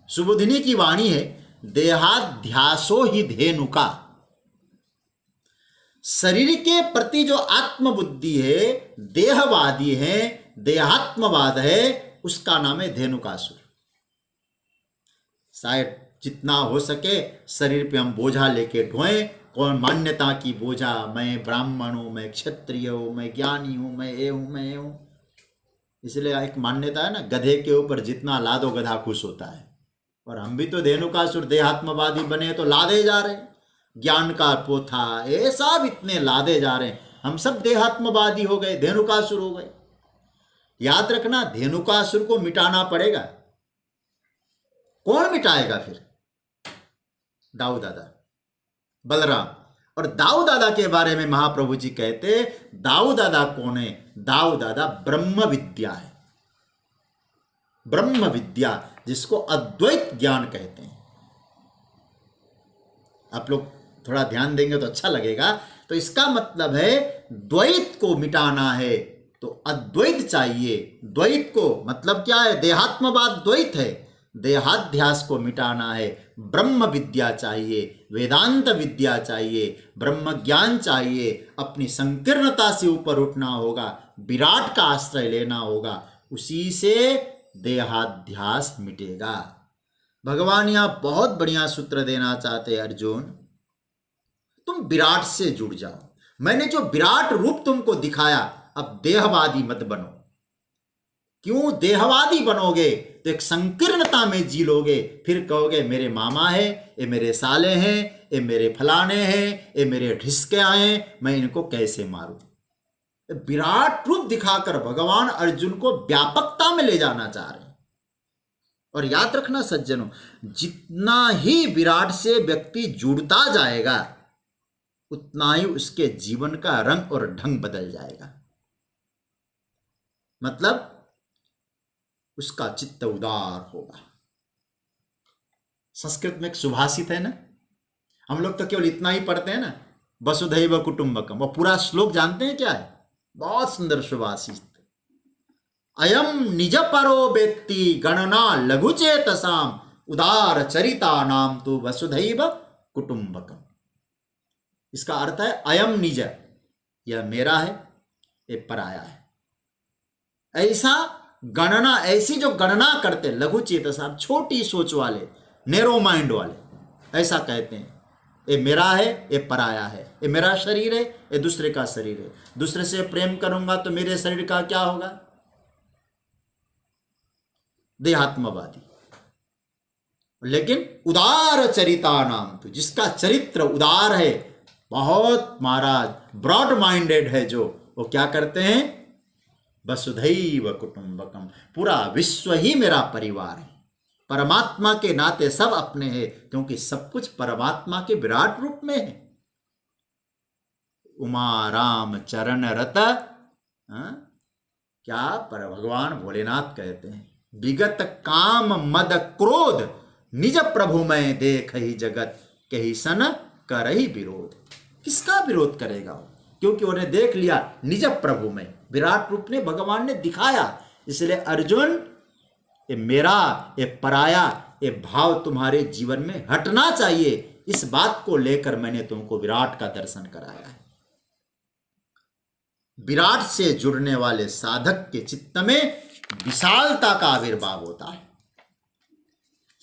सुबोधिनी की वाणी है, देहाध्यासो ही धेनुका। शरीर के प्रति जो आत्मबुद्धि है, देहवादी है, देहात्मवाद है, उसका नाम है धेनुकासुर। शायद जितना हो सके शरीर पे हम बोझा लेके ढोएं, कौन मान्यता की बोझा, मैं ब्राह्मण हूं, मैं क्षत्रिय हूं, मैं ज्ञानी हूं, मैं ये हूं, मैं ये हूं। इसलिए एक मान्यता है ना, गधे के ऊपर जितना लादो गधा खुश होता है। और हम भी तो धेनुकासुर देहात्मवादी बने तो लादे जा रहे हैं, ज्ञान का पोथा ये सब इतने लादे जा रहे हैं, हम सब देहात्मवादी हो गए, धेनुकासुर हो गए। याद रखना, धेनुकासुर को मिटाना पड़ेगा। कौन मिटाएगा फिर, दाऊ दादा, बलराम। और दाऊ दादा के बारे में महाप्रभु जी कहते, दाऊ दादा कौन है, दाऊ दादा ब्रह्म विद्या है। ब्रह्म विद्या जिसको अद्वैत ज्ञान कहते हैं। आप लोग थोड़ा ध्यान देंगे तो अच्छा लगेगा। तो इसका मतलब है द्वैत को मिटाना है तो अद्वैत चाहिए। द्वैत को मतलब क्या है, देहात्मवाद द्वैत है, देहाध्यास को मिटाना है, ब्रह्म विद्या चाहिए, वेदांत विद्या चाहिए, ब्रह्म ज्ञान चाहिए, अपनी संकीर्णता से ऊपर उठना होगा, विराट का आश्रय लेना होगा, उसी से देहाध्यास मिटेगा। भगवान यहां बहुत बढ़िया सूत्र देना चाहते हैं, अर्जुन तुम विराट से जुड़ जाओ। मैंने जो विराट रूप तुमको दिखाया, अब देहवादी मत बनो। क्यों देहवादी बनोगे तो एक संकीर्णता में जी लोगे, फिर कहोगे मेरे मामा है, ये मेरे साले हैं, ये मेरे फलाने हैं, ये मेरे ढिसके आए, मैं इनको कैसे मारूं। विराट रूप दिखाकर भगवान अर्जुन को व्यापकता में ले जाना चाह रहे हैं। और याद रखना सज्जनों, जितना ही विराट से व्यक्ति जुड़ता जाएगा, उतना ही उसके जीवन का रंग और ढंग बदल जाएगा। मतलब उसका चित्त उदार होगा। संस्कृत में एक सुभाषित है ना, हम लोग तो केवल इतना ही पढ़ते हैं ना, वसुधैव कुटुंबकम, वो पूरा श्लोक जानते हैं क्या है? बहुत सुंदर सुभाषित। अयम निज परो व्यक्ति गणना लघुचेतसाम उदार चरिता नाम तो वसुधैव कुटुंबकम। इसका अर्थ है अयम निज, यह मेरा है, ये पराया है। ऐसा गणना, ऐसी जो गणना करते लघु चेतसा, छोटी सोच वाले, नैरो माइंड वाले, ऐसा कहते हैं ये मेरा है, ये पराया है, ये मेरा शरीर है, ये दूसरे का शरीर है, दूसरे से प्रेम करूंगा तो मेरे शरीर का क्या होगा? देहात्मवादी। लेकिन उदार चरिता नाम, तो जिसका चरित्र उदार है, बहुत महाराज ब्रॉड माइंडेड है, जो वो क्या करते हैं? वसुधैव कुटुंबकम, पूरा विश्व ही मेरा परिवार है, परमात्मा के नाते सब अपने हैं, क्योंकि सब कुछ परमात्मा के विराट रूप में है। उमा राम चरण रत, क्या पर भगवान भोलेनाथ कहते हैं, विगत काम मद क्रोध निज प्रभु में देख ही जगत कही सन कर ही विरोध। किसका विरोध करेगा वो? क्योंकि उन्हें देख लिया निज प्रभु में, विराट रूप ने भगवान ने दिखाया। इसलिए अर्जुन, ये मेरा, ये पराया, ये भाव तुम्हारे जीवन में हटना चाहिए। इस बात को लेकर मैंने तुमको विराट का दर्शन कराया है। विराट से जुड़ने वाले साधक के चित्त में विशालता का आविर्भाव होता है।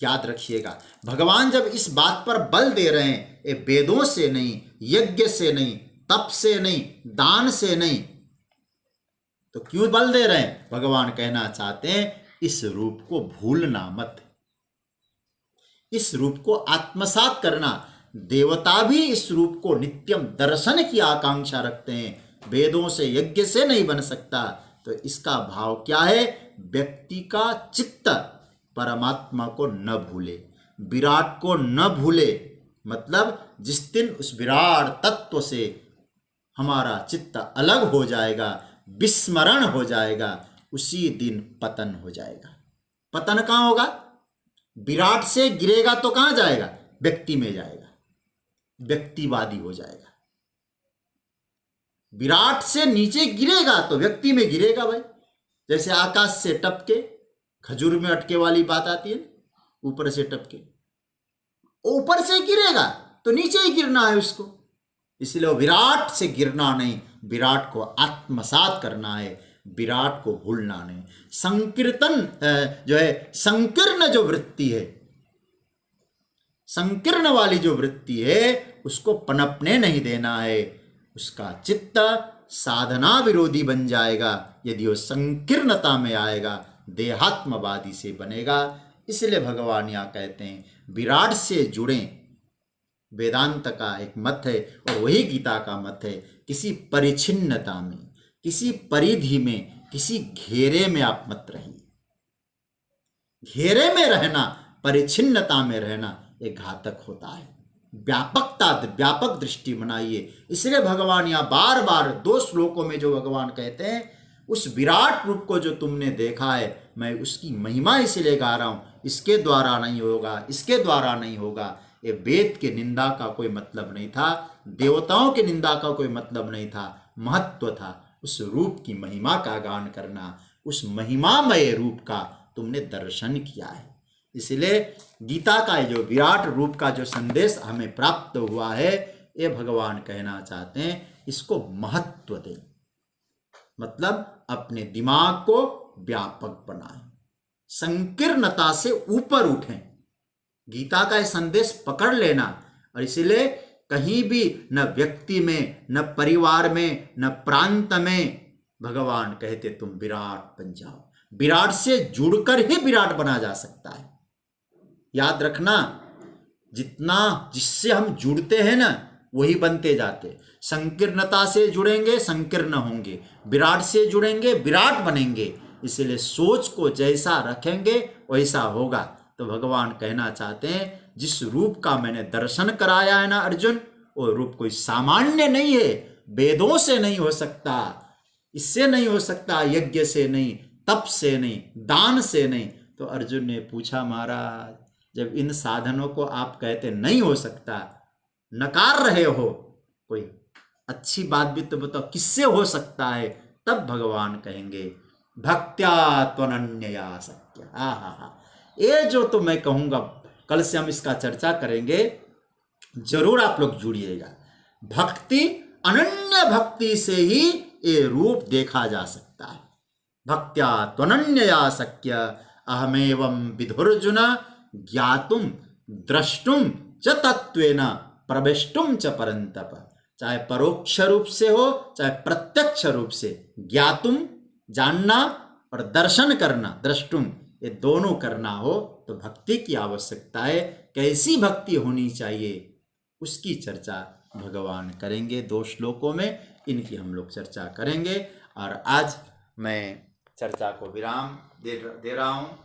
याद रखिएगा, भगवान जब इस बात पर बल दे रहे हैं, ये वेदों से नहीं, यज्ञ से नहीं, तप से नहीं, दान से नहीं, तो क्यों बल दे रहे हैं? भगवान कहना चाहते हैं इस रूप को भूलना मत, इस रूप को आत्मसात करना। देवता भी इस रूप को नित्यम दर्शन की आकांक्षा रखते हैं, वेदों से यज्ञ से नहीं बन सकता। तो इसका भाव क्या है? व्यक्ति का चित्त परमात्मा को न भूले, विराट को न भूले। मतलब जिस दिन उस विराट तत्व से हमारा चित्त अलग हो जाएगा, विस्मरण हो जाएगा, उसी दिन पतन हो जाएगा। पतन कहाँ होगा? विराट से गिरेगा तो कहाँ जाएगा? व्यक्ति में जाएगा, व्यक्तिवादी हो जाएगा। विराट से नीचे गिरेगा तो व्यक्ति में गिरेगा भाई। जैसे आकाश से टपके, खजूर में अटके वाली बात आती है, ऊपर से टपके, ऊपर से गिरेगा तो नीचे ही गिरना है उसको। इसलिए विराट से गिरना नहीं, विराट को आत्मसात करना है, विराट को भूलना नहीं। संकीर्तन जो है, संकीर्ण जो वृत्ति है, संकीर्ण वाली जो वृत्ति है, उसको पनपने नहीं देना है। उसका चित्त साधना विरोधी बन जाएगा यदि वो संकीर्णता में आएगा, देहात्मवादी से बनेगा। इसलिए भगवान यहाँ कहते हैं विराट से जुड़ें। वेदांत का एक मत है और वही गीता का मत है, किसी परिच्छिन्नता में, किसी परिधि में, किसी घेरे में आप मत रहिए। घेरे में रहना, परिच्छिन्नता में रहना, ये घातक होता है। व्यापकता, व्यापक दृष्टि बनाइए। इसलिए भगवान यहाँ बार बार 2 श्लोकों में जो भगवान कहते हैं, उस विराट रूप को जो तुमने देखा है, मैं उसकी महिमा इसलिए गा रहा हूँ। इसके द्वारा नहीं होगा, इसके द्वारा नहीं होगा। ये वेद के निंदा का कोई मतलब नहीं था, देवताओं के निंदा का कोई मतलब नहीं था। महत्व था उस रूप की महिमा का गान करना। उस महिमामय रूप का तुमने दर्शन किया है। इसलिए गीता का जो विराट रूप का जो संदेश हमें प्राप्त हुआ है, ये भगवान कहना चाहते हैं इसको महत्व दें, मतलब अपने दिमाग को व्यापक बनाएं, संकीर्णता से ऊपर उठें, गीता का ये संदेश पकड़ लेना। और इसलिए कहीं भी न व्यक्ति में, न परिवार में, न प्रांत में भगवान कहते तुम विराट बन जाओ। विराट से जुड़कर ही विराट बना जा सकता है। याद रखना, जितना जिससे हम जुड़ते हैं ना वही बनते जाते। संकीर्णता से जुड़ेंगे संकीर्ण होंगे, विराट से जुड़ेंगे विराट बनेंगे। इसलिए सोच को जैसा रखेंगे वैसा होगा। तो भगवान कहना चाहते हैं जिस रूप का मैंने दर्शन कराया है ना अर्जुन, वो रूप कोई सामान्य नहीं है, वेदों से नहीं हो सकता, इससे नहीं हो सकता, यज्ञ से नहीं, तप से नहीं, दान से नहीं। तो अर्जुन ने पूछा महाराज, जब इन साधनों को आप कहते नहीं हो सकता, नकार रहे हो, कोई अच्छी बात भी तो बताओ किससे हो सकता है। तब भगवान कहेंगे भक्त्या त्वनन्यया शक्य। हा, ये जो तो मैं कहूँगा, कल से हम इसका चर्चा करेंगे, जरूर आप लोग जुड़िएगा। भक्ति, अनन्य भक्ति से ही ये रूप देखा जा सकता है। भक्त्या त्वनन्यया शक्य अहमेवं विधुर्जुन ज्ञातुम द्रष्टुम च तत्वेन प्रवेष्टुम च परंतप। चाहे परोक्ष रूप से हो चाहे प्रत्यक्ष रूप से, ज्ञातुम जानना और दर्शन करना, द्रष्टुम, ये दोनों करना हो तो भक्ति की आवश्यकता है। कैसी भक्ति होनी चाहिए उसकी चर्चा भगवान करेंगे 2 श्लोकों में, इनकी हम लोग चर्चा करेंगे। और आज मैं चर्चा को विराम दे रहा हूँ।